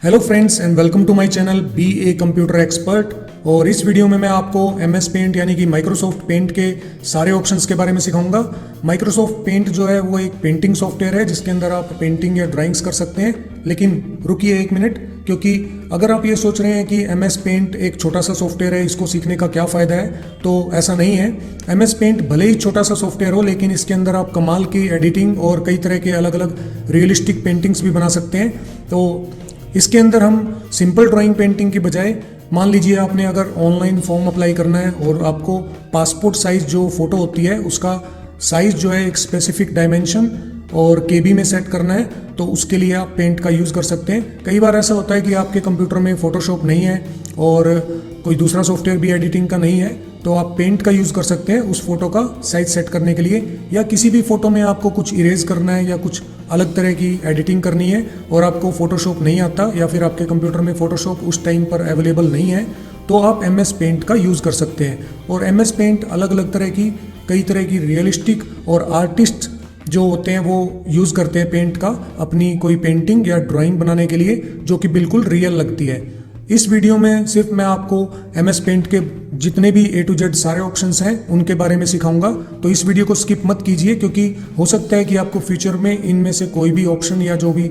Hello friends and welcome to my channel be a computer expert. और इस video में मैं आपको MS पेंट यानी कि माइक्रोसॉफ्ट पेंट के सारे ऑप्शंस के बारे में सिखाऊंगा। माइक्रोसॉफ्ट पेंट जो है वो एक पेंटिंग सॉफ्टवेयर है जिसके अंदर आप पेंटिंग या ड्राइंग्स कर सकते हैं। लेकिन रुकिए एक मिनट, क्योंकि अगर आप ये सोच रहे हैं कि MS पेंट एक छोटा सा सॉफ्टवेयर है, इसको सीखने का क्या फ़ायदा है, तो ऐसा नहीं है। MS पेंट भले ही छोटा सा सॉफ्टवेयर हो, लेकिन इसके अंदर आप कमाल की एडिटिंग और कई तरह के अलग अलग रियलिस्टिक पेंटिंग्स भी बना सकते हैं। तो इसके अंदर हम सिंपल ड्राइंग पेंटिंग की बजाय, मान लीजिए आपने अगर ऑनलाइन फॉर्म अप्लाई करना है और आपको पासपोर्ट साइज़ जो फ़ोटो होती है उसका साइज़ जो है एक स्पेसिफिक डायमेंशन और KB में सेट करना है, तो उसके लिए आप पेंट का यूज़ कर सकते हैं। कई बार ऐसा होता है कि आपके कंप्यूटर में फ़ोटोशॉप नहीं है और कोई दूसरा सॉफ्टवेयर भी एडिटिंग का नहीं है, तो आप पेंट का यूज़ कर सकते हैं उस फोटो का साइज सेट करने के लिए। या किसी भी फ़ोटो में आपको कुछ इरेज करना है या कुछ अलग तरह की एडिटिंग करनी है और आपको फ़ोटोशॉप नहीं आता, या फिर आपके कंप्यूटर में फ़ोटोशॉप उस टाइम पर अवेलेबल नहीं है, तो आप MS पेंट का यूज़ कर सकते हैं। और MS पेंट अलग अलग तरह की, कई तरह की रियलिस्टिक और आर्टिस्ट जो होते हैं वो यूज़ करते हैं पेंट का अपनी कोई पेंटिंग या ड्राइंग बनाने के लिए, जो कि बिल्कुल रियल लगती है। इस वीडियो में सिर्फ मैं आपको MS पेंट के जितने भी A to Z सारे ऑप्शंस हैं उनके बारे में सिखाऊंगा, तो इस वीडियो को स्किप मत कीजिए, क्योंकि हो सकता है कि आपको फ्यूचर में इनमें से कोई भी ऑप्शन या जो भी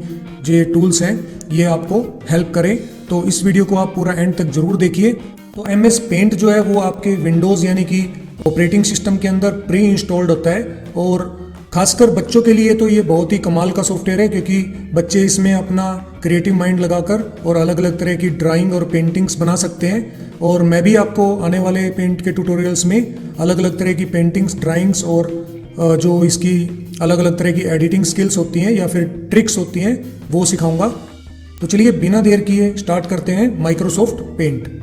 ये टूल्स हैं ये आपको हेल्प करें। तो इस वीडियो को आप पूरा एंड तक जरूर देखिए। तो MS पेंट जो है वो आपके विंडोज़ यानी कि ऑपरेटिंग सिस्टम के अंदर प्री इंस्टॉल्ड होता है, और खासकर बच्चों के लिए तो ये बहुत ही कमाल का सॉफ्टवेयर है, क्योंकि बच्चे इसमें अपना क्रिएटिव माइंड लगाकर और अलग अलग तरह की ड्राइंग और पेंटिंग्स बना सकते हैं। और मैं भी आपको आने वाले पेंट के ट्यूटोरियल्स में अलग अलग तरह की पेंटिंग्स, ड्राइंग्स और जो इसकी अलग अलग तरह की एडिटिंग स्किल्स होती हैं या फिर ट्रिक्स होती हैं वो सिखाऊंगा। तो चलिए बिना देर किए स्टार्ट करते हैं माइक्रोसॉफ्ट पेंट।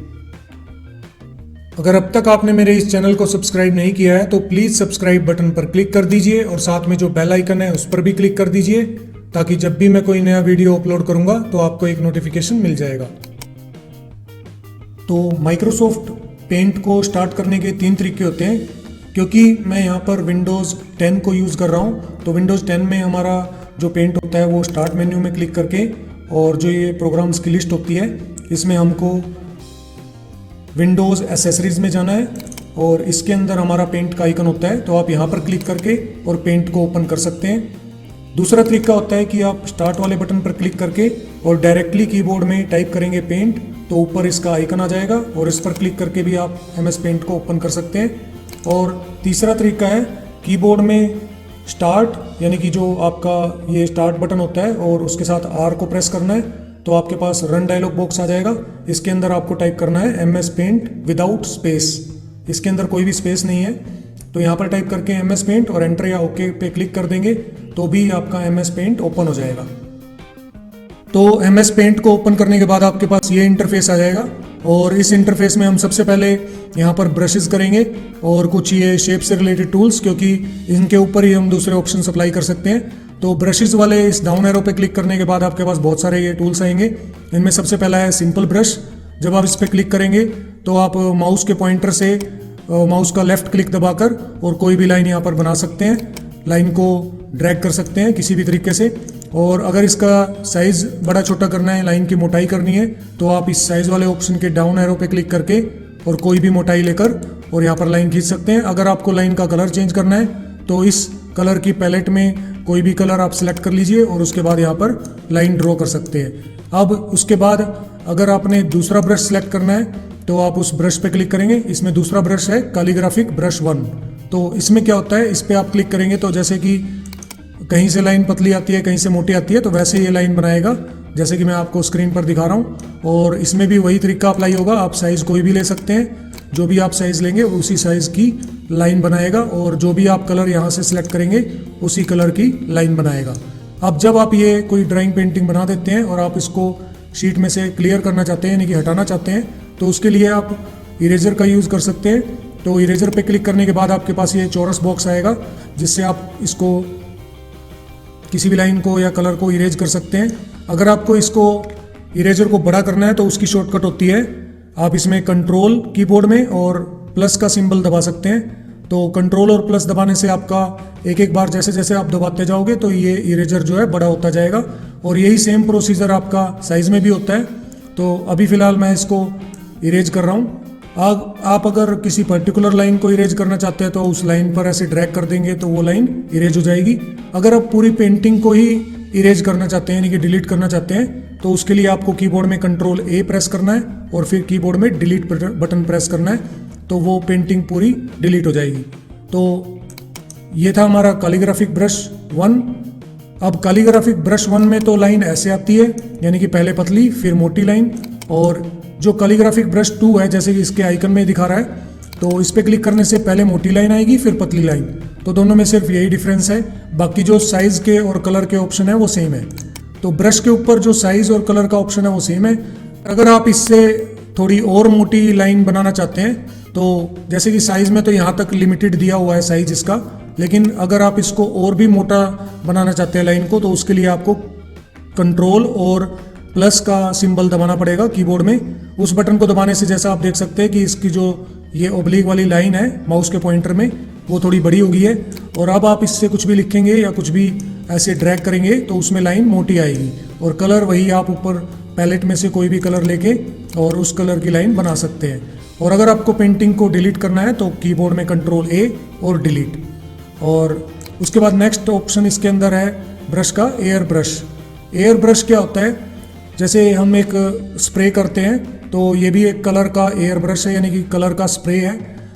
अगर अब तक आपने मेरे इस चैनल को सब्सक्राइब नहीं किया है तो प्लीज़ सब्सक्राइब बटन पर क्लिक कर दीजिए और साथ में जो बेल आइकन है उस पर भी क्लिक कर दीजिए, ताकि जब भी मैं कोई नया वीडियो अपलोड करूंगा तो आपको एक नोटिफिकेशन मिल जाएगा। तो माइक्रोसॉफ्ट पेंट को स्टार्ट करने के 3 तरीके होते हैं। क्योंकि मैं यहाँ पर विंडोज़ 10 को यूज़ कर रहा हूँ, तो विंडोज़ 10 में हमारा जो पेंट होता है वो स्टार्ट मेन्यू में क्लिक करके, और जो ये प्रोग्राम्स की लिस्ट होती है इसमें हमको विंडोज़ एसेसरीज़ में जाना है, और इसके अंदर हमारा पेंट का आइकन होता है, तो आप यहाँ पर क्लिक करके और पेंट को ओपन कर सकते हैं। दूसरा तरीका होता है कि आप स्टार्ट वाले बटन पर क्लिक करके और डायरेक्टली कीबोर्ड में टाइप करेंगे पेंट, तो ऊपर इसका आइकन आ जाएगा और इस पर क्लिक करके भी आप MS पेंट को ओपन कर सकते हैं। और तीसरा तरीका है कीबोर्ड में स्टार्ट यानी कि जो आपका ये स्टार्ट बटन होता है और उसके साथ R को प्रेस करना है, तो आपके पास रन डायलॉग बॉक्स आ जाएगा। इसके अंदर आपको टाइप करना है MS पेंट विदाउट स्पेस, इसके अंदर कोई भी स्पेस नहीं है। तो यहाँ पर टाइप करके MS पेंट और एंटर या ओके पे क्लिक कर देंगे तो भी आपका MS पेंट ओपन हो जाएगा। तो MS पेंट को ओपन करने के बाद आपके पास ये इंटरफेस आ जाएगा, और इस इंटरफेस में हम सबसे पहले यहाँ पर ब्रशेस करेंगे और कुछ ये शेप से रिलेटेड टूल्स, क्योंकि इनके ऊपर ही हम दूसरे ऑप्शन अप्लाई कर सकते हैं। तो ब्रशेस वाले इस डाउन एरो पे क्लिक करने के बाद आपके पास बहुत सारे ये टूल्स आएंगे। इनमें सबसे पहला है सिंपल ब्रश। जब आप इस पर क्लिक करेंगे तो आप माउस के पॉइंटर से माउस का लेफ्ट क्लिक दबाकर और कोई भी लाइन यहाँ पर बना सकते हैं, लाइन को ड्रैग कर सकते हैं किसी भी तरीके से। और अगर इसका साइज़ बड़ा छोटा करना है, लाइन की मोटाई करनी है, तो आप इस साइज़ वाले ऑप्शन के डाउन एरो पे क्लिक करके और कोई भी मोटाई लेकर और यहाँ पर लाइन खींच सकते हैं। अगर आपको लाइन का कलर चेंज करना है तो इस कलर की पैलेट में कोई भी कलर आप सिलेक्ट कर लीजिए और उसके बाद यहाँ पर लाइन ड्रॉ कर सकते हैं। अब उसके बाद अगर आपने दूसरा ब्रश सेलेक्ट करना है तो आप उस ब्रश पे क्लिक करेंगे। इसमें दूसरा ब्रश है कैलीग्राफिक ब्रश 1। तो इसमें क्या होता है, इस पर आप क्लिक करेंगे तो जैसे कि कहीं से लाइन पतली आती है, कहीं से मोटी आती है, तो वैसे ये लाइन बनाएगा जैसे कि मैं आपको स्क्रीन पर दिखा रहा हूँ। और इसमें भी वही तरीका अप्लाई होगा, आप साइज़ कोई भी ले सकते हैं, जो भी आप साइज़ लेंगे उसी साइज़ की लाइन बनाएगा, और जो भी आप कलर यहाँ से सिलेक्ट करेंगे उसी कलर की लाइन बनाएगा। अब जब आप ये कोई ड्राइंग पेंटिंग बना देते हैं और आप इसको शीट में से क्लियर करना चाहते हैं यानी कि हटाना चाहते हैं, तो उसके लिए आप इरेजर का यूज़ कर सकते हैं। तो इरेजर पे क्लिक करने के बाद आपके पास ये चौरस बॉक्स आएगा, जिससे आप इसको किसी भी लाइन को या कलर को इरेज कर सकते हैं। अगर आपको इसको इरेजर को बड़ा करना है तो उसकी शॉर्टकट होती है आप इसमें कंट्रोल कीबोर्ड में और प्लस का सिंबल दबा सकते हैं। तो कंट्रोल और प्लस दबाने से आपका एक एक बार जैसे जैसे आप दबाते जाओगे तो ये इरेजर जो है बड़ा होता जाएगा, और यही सेम प्रोसीजर आपका साइज़ में भी होता है। तो अभी फ़िलहाल मैं इसको इरेज कर रहा हूँ। आप अगर किसी पर्टिकुलर लाइन को इरेज करना चाहते हैं तो उस लाइन पर ऐसे ड्रैग कर देंगे तो वो लाइन इरेज हो जाएगी। अगर आप पूरी पेंटिंग को ही इरेज करना चाहते हैं यानी कि डिलीट करना चाहते हैं तो उसके लिए आपको कीबोर्ड में कंट्रोल ए प्रेस करना है और फिर कीबोर्ड में डिलीट बटन प्रेस करना है, तो वो पेंटिंग पूरी डिलीट हो जाएगी। तो ये था हमारा कैलीग्राफिक ब्रश 1। अब कैलीग्राफिक ब्रश 1 में तो लाइन ऐसे आती है, यानी कि पहले पतली फिर मोटी लाइन, और जो कैलीग्राफिक ब्रश 2 है जैसे कि इसके आइकन में दिखा रहा है, तो इस पर क्लिक करने से पहले मोटी लाइन आएगी फिर पतली लाइन। तो दोनों में सिर्फ यही डिफरेंस है, बाकी जो साइज़ के और कलर के ऑप्शन है वो सेम है। तो ब्रश के ऊपर जो साइज़ और कलर का ऑप्शन है वो सेम है। अगर आप इससे थोड़ी और मोटी लाइन बनाना चाहते हैं तो जैसे कि साइज़ में तो यहाँ तक लिमिटेड दिया हुआ है साइज़ इसका, लेकिन अगर आप इसको और भी मोटा बनाना चाहते हैं लाइन को तो उसके लिए आपको कंट्रोल और प्लस का सिंबल दबाना पड़ेगा कीबोर्ड में। उस बटन को दबाने से जैसा आप देख सकते हैं कि इसकी जो ये ओब्लिक वाली लाइन है माउस के पॉइंटर में वो थोड़ी बड़ी हो गई है, और अब आप इससे कुछ भी लिखेंगे या कुछ भी ऐसे ड्रैग करेंगे तो उसमें लाइन मोटी आएगी, और कलर वही आप ऊपर पैलेट में से कोई भी कलर लेके और उस कलर की लाइन बना सकते हैं। और अगर आपको पेंटिंग को डिलीट करना है तो कीबोर्ड में कंट्रोल ए और डिलीट। और उसके बाद नेक्स्ट ऑप्शन इसके अंदर है ब्रश का एयर ब्रश। एयर ब्रश क्या होता है, जैसे हम एक स्प्रे करते हैं तो ये भी एक कलर का एयर ब्रश है, यानी कि कलर का स्प्रे है।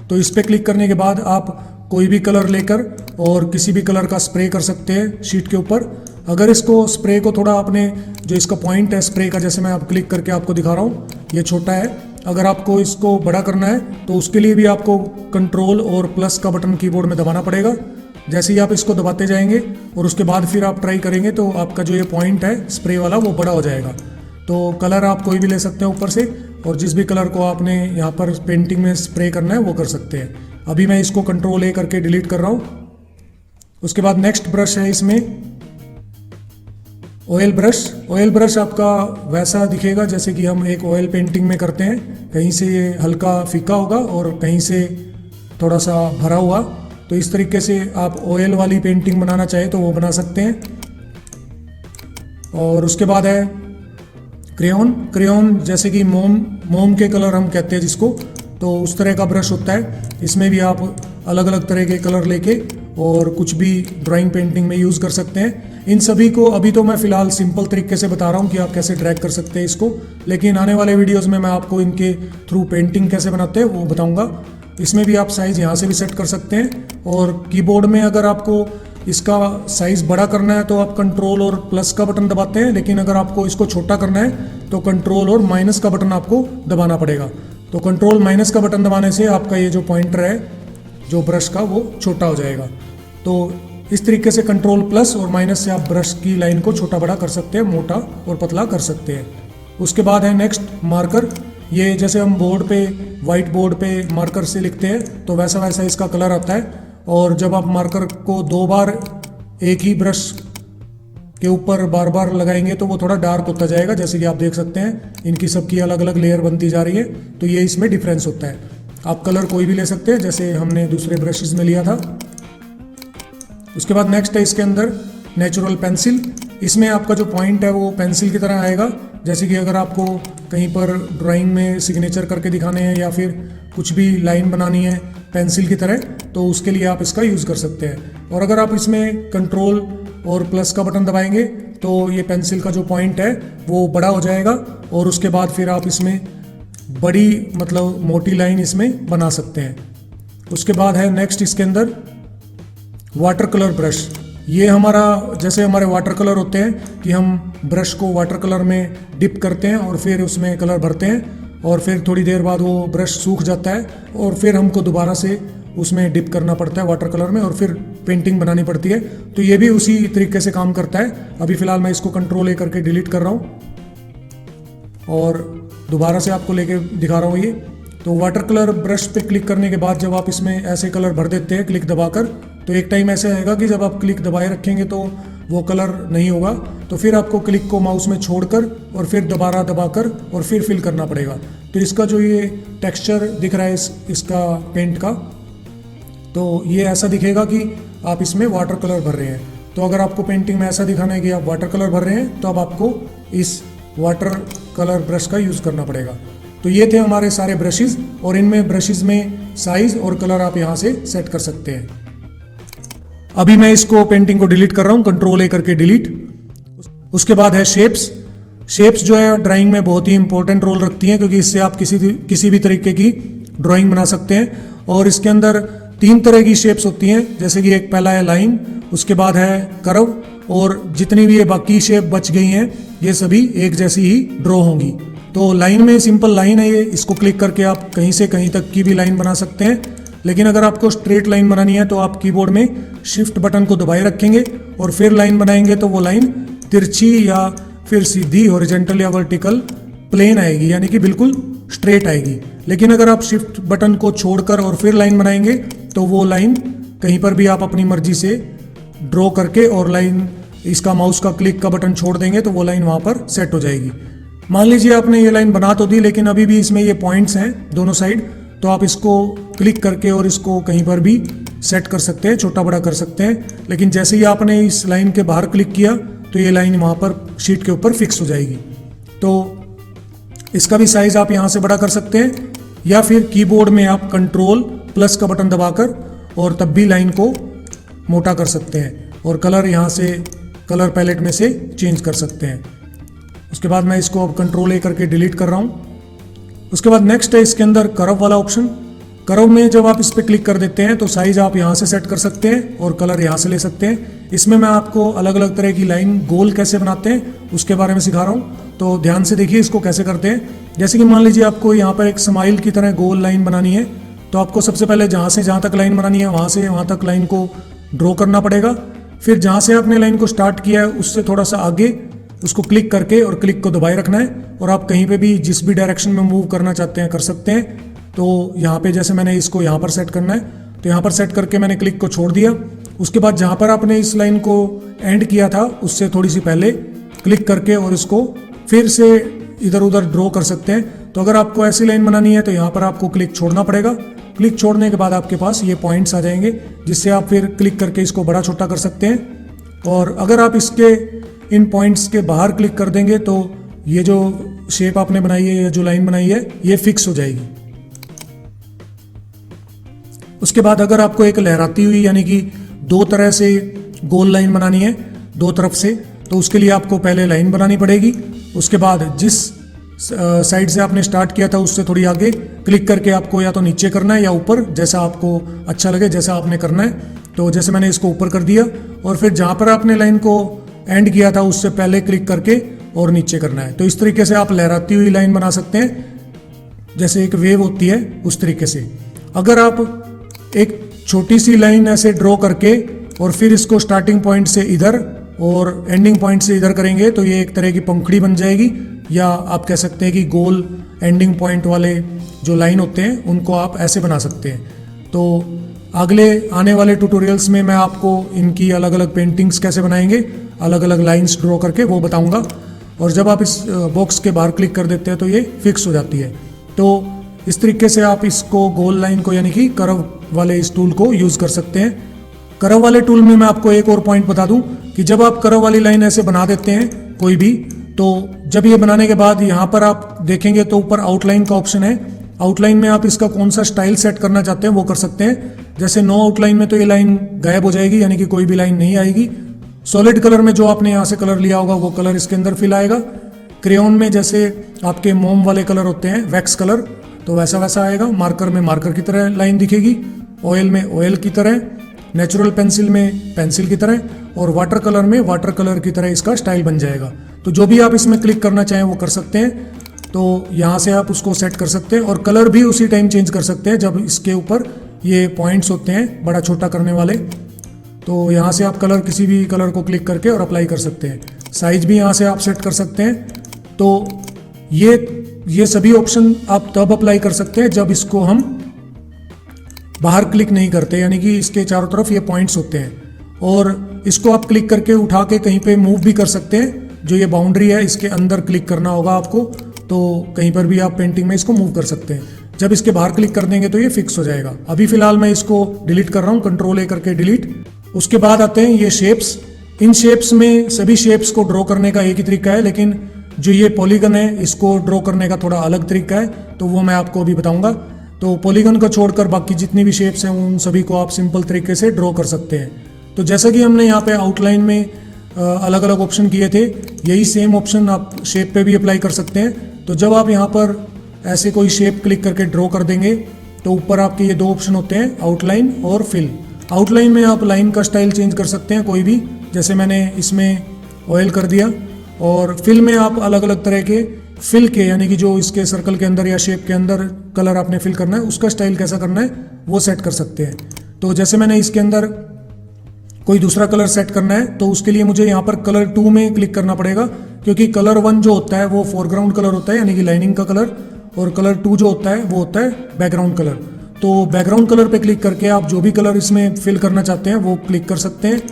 तो इस पर क्लिक करने के बाद आप कोई भी कलर लेकर और किसी भी कलर का स्प्रे कर सकते हैं शीट के ऊपर। अगर इसको स्प्रे को थोड़ा आपने जो इसका पॉइंट है स्प्रे का, जैसे मैं आप क्लिक करके आपको दिखा रहा हूँ, ये छोटा है, अगर आपको इसको बड़ा करना है तो उसके लिए भी आपको कंट्रोल और प्लस का बटन कीबोर्ड में दबाना पड़ेगा। जैसे ही आप इसको दबाते जाएंगे और उसके बाद फिर आप ट्राई करेंगे तो आपका जो ये पॉइंट है स्प्रे वाला वो बड़ा हो जाएगा। तो कलर आप कोई भी ले सकते हैं ऊपर से, और जिस भी कलर को आपने यहाँ पर पेंटिंग में स्प्रे करना है वो कर सकते हैं। अभी मैं इसको कंट्रोल ए करके डिलीट कर रहा हूँ। उसके बाद नेक्स्ट ब्रश है इसमें ऑयल ब्रश। ऑयल ब्रश आपका वैसा दिखेगा जैसे कि हम एक ऑयल पेंटिंग में करते हैं, कहीं से ये हल्का फीका होगा और कहीं से थोड़ा सा भरा हुआ। तो इस तरीके से आप ऑयल वाली पेंटिंग बनाना चाहे तो वो बना सकते हैं। और उसके बाद है क्रेयॉन। क्रेयॉन जैसे कि मोम के कलर हम कहते हैं जिसको, तो उस तरह का ब्रश होता है। इसमें भी आप अलग अलग तरह के कलर लेके और कुछ भी ड्राइंग पेंटिंग में यूज़ कर सकते हैं। इन सभी को अभी तो मैं फ़िलहाल सिंपल तरीके से बता रहा हूँ कि आप कैसे ड्रैग कर सकते हैं इसको, लेकिन आने वाले वीडियोस में मैं आपको इनके थ्रू पेंटिंग कैसे बनाते हैं वो बताऊँगा। इसमें भी आप साइज़ यहाँ से भी सेट कर सकते हैं, और कीबोर्ड में अगर आपको इसका साइज़ बड़ा करना है तो आप कंट्रोल और प्लस का बटन दबाते हैं, लेकिन अगर आपको इसको छोटा करना है तो कंट्रोल और माइनस का बटन आपको दबाना पड़ेगा। तो कंट्रोल माइनस का बटन दबाने से आपका ये जो पॉइंटर है जो ब्रश का वो छोटा हो जाएगा। तो इस तरीके से कंट्रोल प्लस और माइनस से आप ब्रश की लाइन को छोटा बड़ा कर सकते हैं, मोटा और पतला कर सकते हैं। उसके बाद है नेक्स्ट मार्कर। ये जैसे हम बोर्ड पे वाइट बोर्ड पे मार्कर से लिखते हैं तो वैसा वैसा इसका कलर आता है, और जब आप मार्कर को 2 बार एक ही ब्रश के ऊपर बार बार लगाएंगे तो वो थोड़ा डार्क होता जाएगा। जैसे कि आप देख सकते हैं इनकी सबकी अलग अलग लेयर बनती जा रही है, तो ये इसमें डिफरेंस होता है। आप कलर कोई भी ले सकते हैं जैसे हमने दूसरे ब्रशेस में लिया था। उसके बाद नेक्स्ट है इसके अंदर नेचुरल पेंसिल। इसमें आपका जो पॉइंट है वो पेंसिल की तरह आएगा। जैसे कि अगर आपको कहीं पर ड्राइंग में सिग्नेचर करके दिखाने हैं या फिर कुछ भी लाइन बनानी है पेंसिल की तरह, तो उसके लिए आप इसका यूज़ कर सकते हैं। और अगर आप इसमें कंट्रोल और प्लस का बटन दबाएंगे तो ये पेंसिल का जो पॉइंट है वो बड़ा हो जाएगा, और उसके बाद फिर आप इसमें बड़ी मतलब मोटी लाइन इसमें बना सकते हैं। उसके बाद है नेक्स्ट इसके अंदर वाटर कलर ब्रश। ये हमारा जैसे हमारे वाटर कलर होते हैं कि हम ब्रश को वाटर कलर में डिप करते हैं और फिर उसमें कलर भरते हैं, और फिर थोड़ी देर बाद वो ब्रश सूख जाता है और फिर हमको दोबारा से उसमें डिप करना पड़ता है वाटर कलर में और फिर पेंटिंग बनानी पड़ती है। तो ये भी उसी तरीके से काम करता है। अभी फ़िलहाल मैं इसको कंट्रोल ए करके डिलीट कर रहा हूँ और दोबारा से आपको लेके दिखा रहा हूँ ये। तो वाटर कलर ब्रश पे क्लिक करने के बाद जब आप इसमें ऐसे कलर भर देते हैं क्लिक दबाकर, तो एक टाइम ऐसे आएगा कि जब आप क्लिक दबाए रखेंगे तो वो कलर नहीं होगा, तो फिर आपको क्लिक को माउस में छोड़कर और फिर दोबारा दबाकर और फिर फिल करना पड़ेगा। तो इसका जो ये टेक्सचर दिख रहा है इसका पेंट का, तो ये ऐसा दिखेगा कि आप इसमें वाटर कलर भर रहे हैं। तो अगर आपको पेंटिंग में ऐसा दिखाना है कि आप वाटर कलर भर रहे हैं, तो अब आपको इस वाटर कलर ब्रश का यूज़ करना पड़ेगा। तो ये थे हमारे सारे ब्रशेस, और इनमें ब्रशेस में साइज और कलर आप यहाँ से सेट कर सकते हैं। अभी मैं इसको पेंटिंग को डिलीट कर रहा हूँ, कंट्रोल ए करके डिलीट। उसके बाद है शेप्स। शेप्स जो है ड्राइंग में बहुत ही इंपॉर्टेंट रोल रखती हैं, क्योंकि इससे आप किसी भी तरीके की ड्राइंग बना सकते हैं। और इसके अंदर 3 तरह की शेप्स होती हैं, जैसे कि एक पहला है लाइन, उसके बाद है कर्व, और जितनी भी ये बाकी शेप बच गई हैं ये सभी एक जैसी ही ड्रॉ होंगी। तो लाइन में सिंपल लाइन है ये, इसको क्लिक करके आप कहीं से कहीं तक की भी लाइन बना सकते हैं। लेकिन अगर आपको स्ट्रेट लाइन बनानी है तो आप कीबोर्ड में शिफ्ट बटन को दबाए रखेंगे और फिर लाइन बनाएंगे, तो वो लाइन तिरछी या फिर सीधी, हॉरिजॉन्टल या वर्टिकल प्लेन आएगी, यानी कि बिल्कुल स्ट्रेट आएगी। लेकिन अगर आप शिफ्ट बटन को छोड़कर और फिर लाइन बनाएंगे तो वो लाइन कहीं पर भी आप अपनी मर्जी से ड्रॉ करके और लाइन इसका माउस का क्लिक का बटन छोड़ देंगे तो वो लाइन वहाँ पर सेट हो जाएगी। मान लीजिए आपने ये लाइन बना तो दी, लेकिन अभी भी इसमें ये पॉइंट्स हैं दोनों साइड, तो आप इसको क्लिक करके और इसको कहीं पर भी सेट कर सकते हैं, छोटा बड़ा कर सकते हैं। लेकिन जैसे ही आपने इस लाइन के बाहर क्लिक किया तो ये लाइन वहाँ पर शीट के ऊपर फिक्स हो जाएगी। तो इसका भी साइज आप यहाँ से बड़ा कर सकते हैं, या फिर कीबोर्ड में आप कंट्रोल प्लस का बटन दबाकर और तब भी लाइन को मोटा कर सकते हैं, और कलर यहाँ से कलर पैलेट में से चेंज कर सकते हैं। उसके बाद मैं इसको अब कंट्रोल ए करके डिलीट कर रहा हूँ। उसके बाद नेक्स्ट है इसके अंदर कर्व वाला ऑप्शन। कर्व में जब आप इस पर क्लिक कर देते हैं तो साइज आप यहाँ से सेट कर सकते हैं और कलर यहाँ से ले सकते हैं। इसमें मैं आपको अलग अलग तरह की लाइन गोल कैसे बनाते हैं उसके बारे में सिखा रहा हूँ, तो ध्यान से देखिए इसको कैसे करते हैं। जैसे कि मान लीजिए आपको यहाँ पर एक स्माइल की तरह गोल लाइन बनानी है, तो आपको सबसे पहले जहाँ से जहाँ तक लाइन बनानी है वहाँ से वहाँ तक लाइन को ड्रॉ करना पड़ेगा। फिर जहाँ से आपने लाइन को स्टार्ट किया है उससे थोड़ा सा आगे उसको क्लिक करके और क्लिक को दबाए रखना है, और आप कहीं पे भी जिस भी डायरेक्शन में मूव करना चाहते हैं कर सकते हैं। तो यहाँ पे जैसे मैंने इसको यहाँ पर सेट करना है, तो यहाँ पर सेट करके मैंने क्लिक को छोड़ दिया। उसके बाद जहाँ पर आपने इस लाइन को एंड किया था उससे थोड़ी सी पहले क्लिक करके और इसको फिर से इधर उधर ड्रॉ कर सकते हैं। तो अगर आपको ऐसी लाइन बनानी है तो यहाँ पर आपको क्लिक छोड़ना पड़ेगा। क्लिक छोड़ने के बाद आपके पास ये पॉइंट्स आ जाएंगे, जिससे आप फिर क्लिक करके इसको बड़ा छोटा कर सकते हैं। और अगर आप इसके इन पॉइंट्स के बाहर क्लिक कर देंगे तो ये जो शेप आपने बनाई है या जो लाइन बनाई है ये फिक्स हो जाएगी। उसके बाद अगर आपको एक लहराती हुई यानी कि 2 तरह से गोल लाइन बनानी है 2 तरफ से, तो उसके लिए आपको पहले लाइन बनानी पड़ेगी। उसके बाद जिस साइड से आपने स्टार्ट किया था उससे थोड़ी आगे क्लिक करके आपको या तो नीचे करना है या ऊपर, जैसा आपको अच्छा लगे, जैसा आपने करना है। तो जैसे मैंने इसको ऊपर कर दिया, और फिर जहाँ पर आपने लाइन को एंड किया था उससे पहले क्लिक करके और नीचे करना है। तो इस तरीके से आप लहराती हुई लाइन बना सकते हैं, जैसे एक वेव होती है उस तरीके से। अगर आप एक छोटी सी लाइन ऐसे ड्रॉ करके और फिर इसको स्टार्टिंग पॉइंट से इधर और एंडिंग पॉइंट से इधर करेंगे तो ये एक तरह की पंखुड़ी बन जाएगी, या आप कह सकते हैं कि गोल एंडिंग पॉइंट वाले जो लाइन होते हैं उनको आप ऐसे बना सकते हैं। तो अगले आने वाले ट्यूटोरियल्स में मैं आपको इनकी अलग अलग पेंटिंग्स कैसे बनाएंगे, अलग अलग लाइंस ड्रॉ करके, वो बताऊंगा। और जब आप इस बॉक्स के बाहर क्लिक कर देते हैं तो ये फिक्स हो जाती है। तो इस तरीके से आप इसको गोल लाइन को यानी कि कर्व वाले इस टूल को यूज़ कर सकते हैं। कर्व वाले टूल में मैं आपको एक और पॉइंट बता दूं कि जब आप कर्व वाली लाइन ऐसे बना देते हैं कोई भी, तो जब ये बनाने के बाद यहाँ पर आप देखेंगे तो ऊपर आउटलाइन का ऑप्शन है। आउटलाइन में आप इसका कौन सा स्टाइल सेट करना चाहते हैं वो कर सकते हैं। जैसे नो आउटलाइन में तो ये लाइन गायब हो जाएगी, यानी कि कोई भी लाइन नहीं आएगी। सॉलिड कलर में जो आपने यहाँ से कलर लिया होगा वो कलर इसके अंदर फिल आएगा। क्रेयॉन में जैसे आपके मोम वाले कलर होते हैं, वैक्स कलर, तो वैसा वैसा आएगा। मार्कर में मार्कर की तरह लाइन दिखेगी, ऑयल में ऑयल की तरह, नेचुरल पेंसिल में पेंसिल की तरह, और वाटर कलर में वाटर कलर की तरह इसका स्टाइल बन जाएगा। तो जो भी आप इसमें क्लिक करना चाहें वो कर सकते हैं। तो यहाँ से आप उसको सेट कर सकते हैं, और कलर भी उसी टाइम चेंज कर सकते हैं जब इसके ऊपर ये पॉइंट्स होते हैं बड़ा छोटा करने वाले। तो यहाँ से आप कलर किसी भी कलर को क्लिक करके और अप्लाई कर सकते हैं। साइज भी यहाँ से आप सेट कर सकते हैं। तो ये सभी ऑप्शन आप तब अप्लाई कर सकते हैं जब इसको हम बाहर क्लिक नहीं करते, यानी कि इसके चारों तरफ ये पॉइंट्स होते हैं। और इसको आप क्लिक करके उठा के कहीं पे मूव भी कर सकते हैं। जो ये बाउंड्री है इसके अंदर क्लिक करना होगा आपको, तो कहीं पर भी आप पेंटिंग में इसको मूव कर सकते हैं। जब इसके बाहर क्लिक कर देंगे तो ये फिक्स हो जाएगा। अभी फिलहाल मैं इसको डिलीट कर रहा हूँ, कंट्रोल ए करके डिलीट। उसके बाद आते हैं ये शेप्स। इन शेप्स में सभी शेप्स को ड्रॉ करने का एक ही तरीका है, लेकिन जो ये पॉलीगन है इसको ड्रॉ करने का थोड़ा अलग तरीका है, तो वो मैं आपको अभी बताऊंगा। तो पॉलीगन को छोड़कर बाकी जितनी भी शेप्स हैं उन सभी को आप सिंपल तरीके से ड्रॉ कर सकते हैं। तो जैसा कि हमने यहाँ पे आउटलाइन में अलग अलग ऑप्शन किए थे, यही सेम ऑप्शन आप शेप पे भी अप्लाई कर सकते हैं। तो जब आप यहाँ पर ऐसे कोई शेप क्लिक करके ड्रॉ कर देंगे तो ऊपर आपके ये दो ऑप्शन होते हैं, आउटलाइन और फिल। आउटलाइन में आप लाइन का स्टाइल चेंज कर सकते हैं कोई भी, जैसे मैंने इसमें ऑयल कर दिया। और फिल में आप अलग अलग तरह के फिल के, यानी कि जो इसके सर्कल के अंदर या शेप के अंदर कलर आपने फिल करना है उसका स्टाइल कैसा करना है वो सेट कर सकते हैं। तो जैसे मैंने इसके अंदर कोई दूसरा कलर सेट करना है तो उसके लिए मुझे यहाँ पर कलर 2 में क्लिक करना पड़ेगा, क्योंकि कलर 1 जो होता है वो फोरग्राउंड कलर होता है, यानी कि लाइनिंग का कलर, और कलर 2 जो होता है वो होता है बैकग्राउंड कलर। तो बैकग्राउंड कलर पे क्लिक करके आप जो भी कलर इसमें फिल करना चाहते हैं वो क्लिक कर सकते हैं।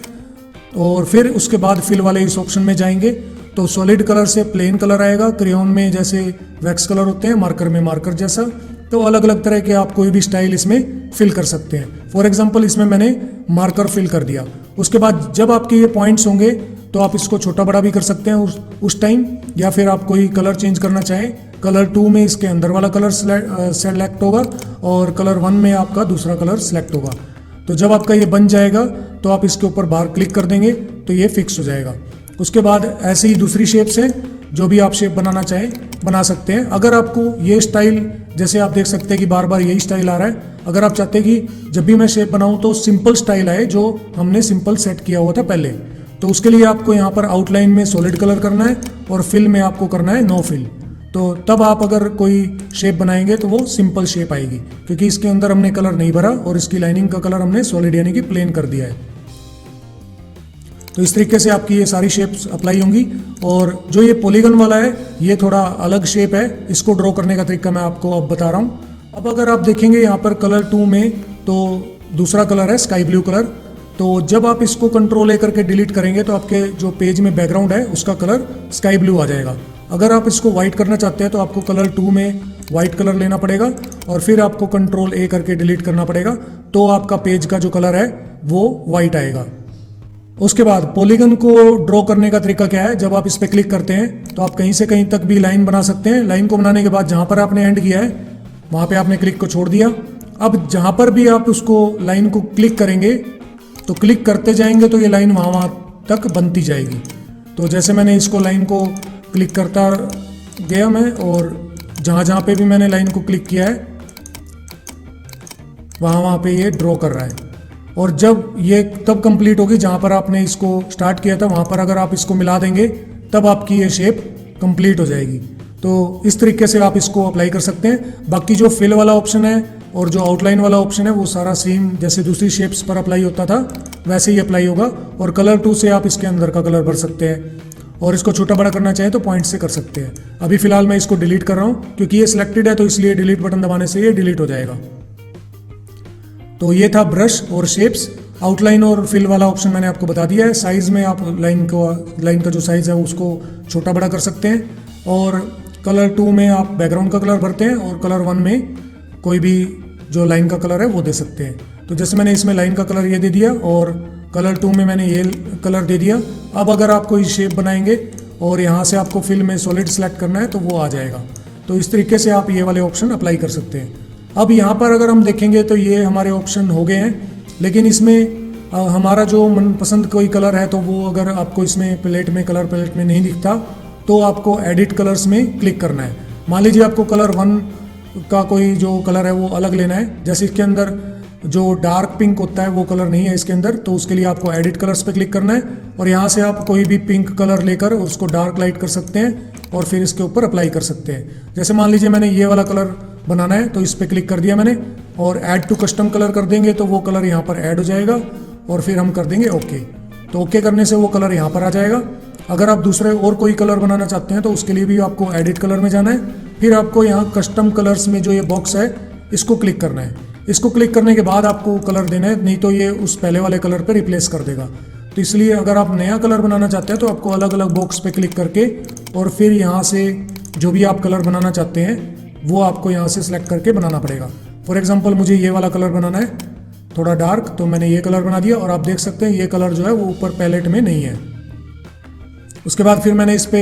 और फिर उसके बाद फिल वाले इस ऑप्शन में जाएंगे तो सॉलिड कलर से प्लेन कलर आएगा, क्रेयॉन में जैसे वैक्स कलर होते हैं, मार्कर में मार्कर जैसा। तो अलग अलग तरह के आप कोई भी स्टाइल इसमें फिल कर सकते हैं। फॉर एग्जांपल इसमें मैंने मार्कर फिल कर दिया। उसके बाद जब आपके ये पॉइंट्स होंगे तो आप इसको छोटा बड़ा भी कर सकते हैं उस टाइम, या फिर आप कोई कलर चेंज करना चाहें, कलर 2 में इसके अंदर वाला कलर सेलेक्ट होगा और कलर 1 में आपका दूसरा कलर सेलेक्ट होगा। तो जब आपका ये बन जाएगा तो आप इसके ऊपर बाहर क्लिक कर देंगे तो ये फिक्स हो जाएगा। उसके बाद ऐसे ही दूसरी शेप्स हैं, जो भी आप शेप बनाना चाहें बना सकते हैं। अगर आपको ये स्टाइल, जैसे आप देख सकते हैं कि बार बार यही स्टाइल आ रहा है, अगर आप चाहते हैं कि जब भी मैं शेप बनाऊं तो सिंपल स्टाइल आए जो हमने सिंपल सेट किया हुआ था पहले, तो उसके लिए आपको यहाँ पर आउटलाइन में सॉलिड कलर करना है और फिल में आपको करना है नो फिल। तो तब आप अगर कोई शेप बनाएंगे तो वो सिंपल शेप आएगी, क्योंकि इसके अंदर हमने कलर नहीं भरा और इसकी लाइनिंग का कलर हमने सॉलिड यानी कि प्लेन कर दिया है। तो इस तरीके से आपकी ये सारी शेप्स अप्लाई होंगी। और जो ये पॉलीगन वाला है ये थोड़ा अलग शेप है, इसको ड्रॉ करने का तरीका मैं आपको अब बता रहा हूँ। अब अगर आप देखेंगे यहाँ पर कलर 2 में तो दूसरा कलर है स्काई ब्लू कलर। तो जब आप इसको कंट्रोल ए करके डिलीट करेंगे तो आपके जो पेज में बैकग्राउंड है उसका कलर स्काई ब्लू आ जाएगा। अगर आप इसको व्हाइट करना चाहते हैं तो आपको कलर 2 में व्हाइट कलर लेना पड़ेगा और फिर आपको कंट्रोल ए करके डिलीट करना पड़ेगा, तो आपका पेज का जो कलर है वो व्हाइट आएगा। उसके बाद पॉलीगन को ड्रॉ करने का तरीका क्या है, जब आप इस पर क्लिक करते हैं तो आप कहीं से कहीं तक भी लाइन बना सकते हैं। लाइन को बनाने के बाद जहाँ पर आपने एंड किया है वहाँ पे आपने क्लिक को छोड़ दिया। अब जहाँ पर भी आप उसको लाइन को क्लिक करेंगे तो क्लिक करते जाएंगे तो ये लाइन वहाँ तक बनती जाएगी। तो जैसे मैंने इसको लाइन को क्लिक करता गया मैं, और जहाँ जहाँ पे भी मैंने लाइन को क्लिक किया है वहाँ पे ये ड्रॉ कर रहा है। और जब ये तब कंप्लीट होगी जहाँ पर आपने इसको स्टार्ट किया था, वहाँ पर अगर आप इसको मिला देंगे तब आपकी ये शेप कंप्लीट हो जाएगी। तो इस तरीके से आप इसको अप्लाई कर सकते हैं। बाकी जो फिल वाला ऑप्शन है और जो आउटलाइन वाला ऑप्शन है वो सारा सेम जैसे दूसरी शेप्स पर अप्लाई होता था वैसे ही अप्लाई होगा। और कलर 2 से आप इसके अंदर का कलर भर सकते हैं, और इसको छोटा बड़ा करना चाहें तो पॉइंट से कर सकते हैं। अभी फिलहाल मैं इसको डिलीट कर रहा हूँ क्योंकि ये सिलेक्टेड है, तो इसलिए डिलीट बटन दबाने से ये डिलीट हो जाएगा। तो ये था ब्रश और शेप्स। आउटलाइन और फिल वाला ऑप्शन मैंने आपको बता दिया है। साइज में आप लाइन का जो साइज है उसको छोटा बड़ा कर सकते हैं। और कलर 2 में आप बैकग्राउंड का कलर भरते हैं और कलर 1 में कोई भी जो लाइन का कलर है वो दे सकते हैं। तो जैसे मैंने इसमें लाइन का कलर ये दे दिया और कलर 2 में मैंने ये कलर दे दिया। अब अगर आप कोई शेप बनाएंगे और यहाँ से आपको फिल में सॉलिड सेलेक्ट करना है तो वो आ जाएगा। तो इस तरीके से आप ये वाले ऑप्शन अप्लाई कर सकते हैं। अब यहाँ पर अगर हम देखेंगे तो ये हमारे ऑप्शन हो गए हैं, लेकिन इसमें हमारा जो मनपसंद कोई कलर है तो वो अगर आपको इसमें कलर पैलेट में नहीं दिखता तो आपको एडिट कलर्स में क्लिक करना है। मान लीजिए आपको कलर 1 का कोई जो कलर है वो अलग लेना है, जैसे इसके अंदर जो डार्क पिंक होता है वो कलर नहीं है इसके अंदर, तो उसके लिए आपको एडिट कलर्स पे क्लिक करना है और यहाँ से आप कोई भी पिंक कलर लेकर उसको डार्क लाइट कर सकते हैं और फिर इसके ऊपर अप्लाई कर सकते हैं। जैसे मान लीजिए मैंने ये वाला कलर बनाना है तो इस पर क्लिक कर दिया मैंने और ऐड टू कस्टम कलर कर देंगे तो वो कलर यहाँ पर ऐड हो जाएगा और फिर हम कर देंगे ओके। तो ओके करने से वो कलर यहाँ पर आ जाएगा। अगर आप दूसरे और कोई कलर बनाना चाहते हैं तो उसके लिए भी आपको एडिट कलर में जाना है, फिर आपको यहाँ कस्टम कलर्स में जो ये बॉक्स है इसको क्लिक करना है। इसको क्लिक करने के बाद आपको कलर देना है, नहीं तो ये उस पहले वाले कलर पे रिप्लेस कर देगा। तो इसलिए अगर आप नया कलर बनाना चाहते हैं तो आपको अलग अलग बॉक्स पे क्लिक करके और फिर यहाँ से जो भी आप कलर बनाना चाहते हैं वो आपको यहाँ से सिलेक्ट करके बनाना पड़ेगा। फॉर एग्जांपल मुझे ये वाला कलर बनाना है थोड़ा डार्क, तो मैंने ये कलर बना दिया और आप देख सकते हैं ये कलर जो है वो ऊपर पैलेट में नहीं है। उसके बाद फिर मैंने इस पे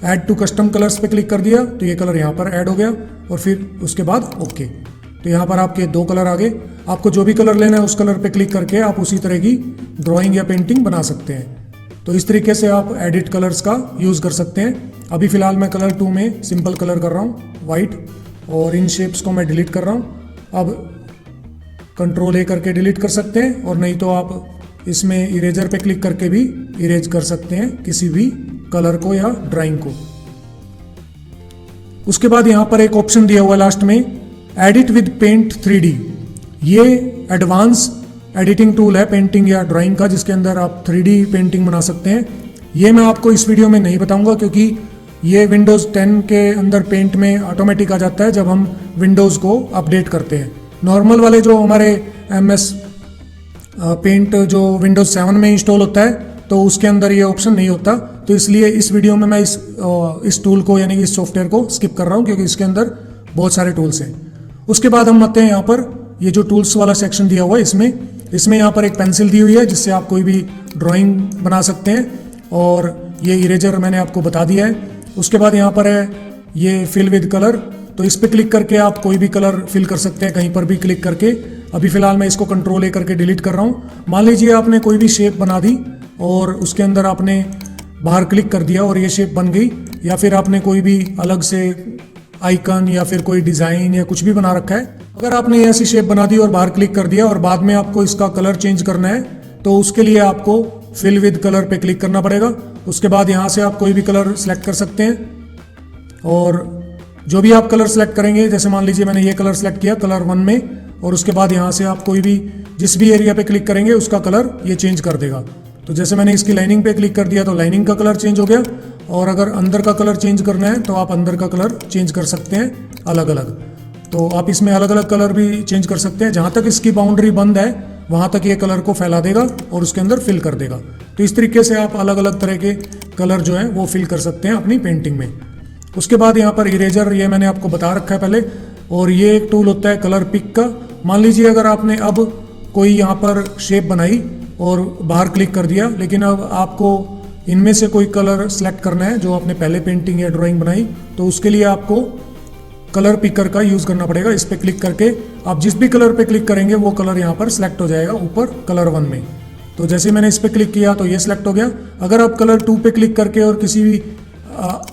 ऐड टू कस्टम कलर्स पे क्लिक कर दिया तो ये कलर यहाँ पर ऐड हो गया और फिर उसके बाद ओके। तो यहाँ पर आपके 2 कलर आ गए। आपको जो भी कलर लेना है उस कलर पे क्लिक करके आप उसी तरह की ड्राइंग या पेंटिंग बना सकते हैं। तो इस तरीके से आप एडिट कलर्स का यूज़ कर सकते हैं। अभी फ़िलहाल मैं कलर 2 में सिंपल कलर कर रहा हूँ वाइट, और इन शेप्स को मैं डिलीट कर रहा हूँ। अब कंट्रोल ए करके डिलीट कर सकते हैं, और नहीं तो आप इसमें इरेजर पे क्लिक करके भी इरेज कर सकते हैं किसी भी कलर को या ड्राइंग को। उसके बाद यहाँ पर एक ऑप्शन दिया हुआ है लास्ट में, एडिट विद पेंट 3D। ये एडवांस एडिटिंग टूल है पेंटिंग या ड्राइंग का, जिसके अंदर आप 3D पेंटिंग बना सकते हैं। ये मैं आपको इस वीडियो में नहीं बताऊंगा क्योंकि ये विंडोज़ 10 के अंदर पेंट में ऑटोमेटिक आ जाता है जब हम विंडोज़ को अपडेट करते हैं। नॉर्मल वाले जो हमारे MS पेंट जो विंडोज़ 7 में इंस्टॉल होता है तो उसके अंदर ये ऑप्शन नहीं होता, तो इसलिए इस वीडियो में मैं इस टूल को यानी कि इस सॉफ्टवेयर को स्किप कर रहा हूँ क्योंकि इसके अंदर बहुत सारे टूल्स हैं। उसके बाद हम आते हैं यहाँ पर, ये जो टूल्स वाला सेक्शन दिया हुआ है इसमें यहाँ पर एक पेंसिल दी हुई है जिससे आप कोई भी ड्राइंग बना सकते हैं, और ये इरेजर मैंने आपको बता दिया है। उसके बाद यहाँ पर है ये फिल विद कलर, तो इस पर क्लिक करके आप कोई भी कलर फिल कर सकते हैं कहीं पर भी क्लिक करके। अभी फ़िलहाल मैं इसको कंट्रोल ए करके डिलीट कर रहा हूँ। मान लीजिए आपने कोई भी शेप बना दी और उसके अंदर आपने बाहर क्लिक कर दिया और ये शेप बन गई, या फिर आपने कोई भी अलग से आइकन या फिर कोई डिज़ाइन या कुछ भी बना रखा है, अगर आपने ऐसी शेप बना दी और बाहर क्लिक कर दिया और बाद में आपको इसका कलर चेंज करना है तो उसके लिए आपको फिल विद कलर पे क्लिक करना पड़ेगा। उसके बाद यहाँ से आप कोई भी कलर सेलेक्ट कर सकते हैं, और जो भी आप कलर सेलेक्ट करेंगे, जैसे मान लीजिए मैंने ये कलर सेलेक्ट किया कलर 1 में, और उसके बाद यहाँ से आप कोई भी जिस भी एरिया पे क्लिक करेंगे उसका कलर ये चेंज कर देगा। तो जैसे मैंने इसकी लाइनिंग पे क्लिक कर दिया तो लाइनिंग का कलर चेंज हो गया, और अगर अंदर का कलर चेंज करना है तो आप अंदर का कलर चेंज कर सकते हैं अलग अलग। तो आप इसमें अलग अलग कलर भी चेंज कर सकते हैं, जहाँ तक इसकी बाउंड्री बंद है वहाँ तक ये कलर को फैला देगा और उसके अंदर फिल कर देगा। तो इस तरीके से आप अलग अलग तरह के कलर जो है वो फिल कर सकते हैं अपनी पेंटिंग में। उसके बाद यहाँ पर इरेजर, ये मैंने आपको बता रखा है पहले, और ये एक टूल होता है कलर पिक का। मान लीजिए अगर आपने अब कोई यहाँ पर शेप बनाई और बाहर क्लिक कर दिया, लेकिन अब आपको इनमें से कोई कलर सेलेक्ट करना है जो आपने पहले पेंटिंग या ड्राइंग बनाई, तो उसके लिए आपको कलर पिकर का यूज़ करना पड़ेगा। इस पर क्लिक करके आप जिस भी कलर पे क्लिक करेंगे वो कलर यहाँ पर सिलेक्ट हो जाएगा ऊपर कलर 1 में। तो जैसे मैंने इस पर क्लिक किया तो ये सिलेक्ट हो गया। अगर आप कलर 2 पे क्लिक करके और किसी भी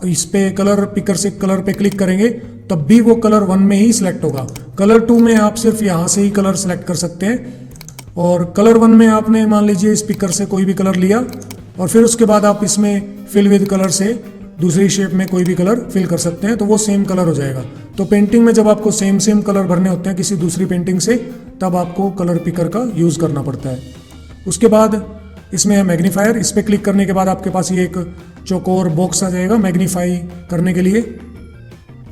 इस पे कलर पिकर से कलर पे क्लिक करेंगे तब भी वो कलर 1 में ही सिलेक्ट होगा। कलर 2 में आप सिर्फ यहाँ से ही कलर सेलेक्ट कर सकते हैं, और कलर 1 में आपने मान लीजिए इस पिकर से कोई भी कलर लिया और फिर उसके बाद आप इसमें फिल विद कलर से दूसरी शेप में कोई भी कलर फिल कर सकते हैं, तो वो सेम कलर हो जाएगा। तो पेंटिंग में जब आपको सेम कलर भरने होते हैं किसी दूसरी पेंटिंग से, तब आपको कलर पिकर का यूज़ करना पड़ता है। उसके बाद इसमें है मैग्नीफायर। इस पर क्लिक करने के बाद आपके पास ये एक चौकोर बॉक्स आ जाएगा मैग्नीफाई करने के लिए।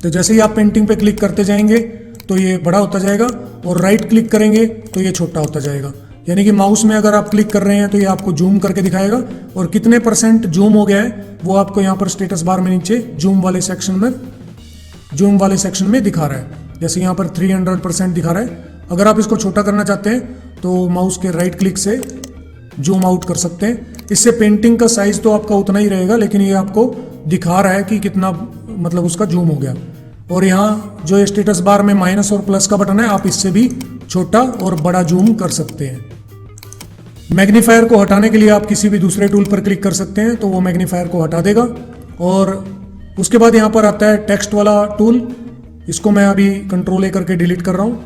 तो जैसे ही आप पेंटिंग पे क्लिक करते जाएंगे तो ये बड़ा होता जाएगा, और राइट क्लिक करेंगे तो ये छोटा होता जाएगा। यानी कि माउस में अगर आप क्लिक कर रहे हैं तो ये आपको जूम करके दिखाएगा, और कितने % जूम हो गया है वो आपको यहाँ पर स्टेटस बार में नीचे जूम वाले सेक्शन में दिखा रहा है। जैसे यहाँ पर 300% दिखा रहा है। अगर आप इसको छोटा करना चाहते हैं तो माउस के राइट क्लिक से जूम आउट कर सकते हैं। इससे पेंटिंग का साइज तो आपका उतना ही रहेगा, लेकिन ये आपको दिखा रहा है कि कितना मतलब उसका जूम हो गया। और यहाँ जो स्टेटस बार में माइनस और प्लस का बटन है, आप इससे भी छोटा और बड़ा जूम कर सकते हैं। मैग्नीफायर को हटाने के लिए आप किसी भी दूसरे टूल पर क्लिक कर सकते हैं तो वो मैग्नीफायर को हटा देगा। और उसके बाद यहाँ पर आता है टेक्स्ट वाला टूल। इसको मैं अभी कंट्रोल ए करके डिलीट कर रहा हूँ।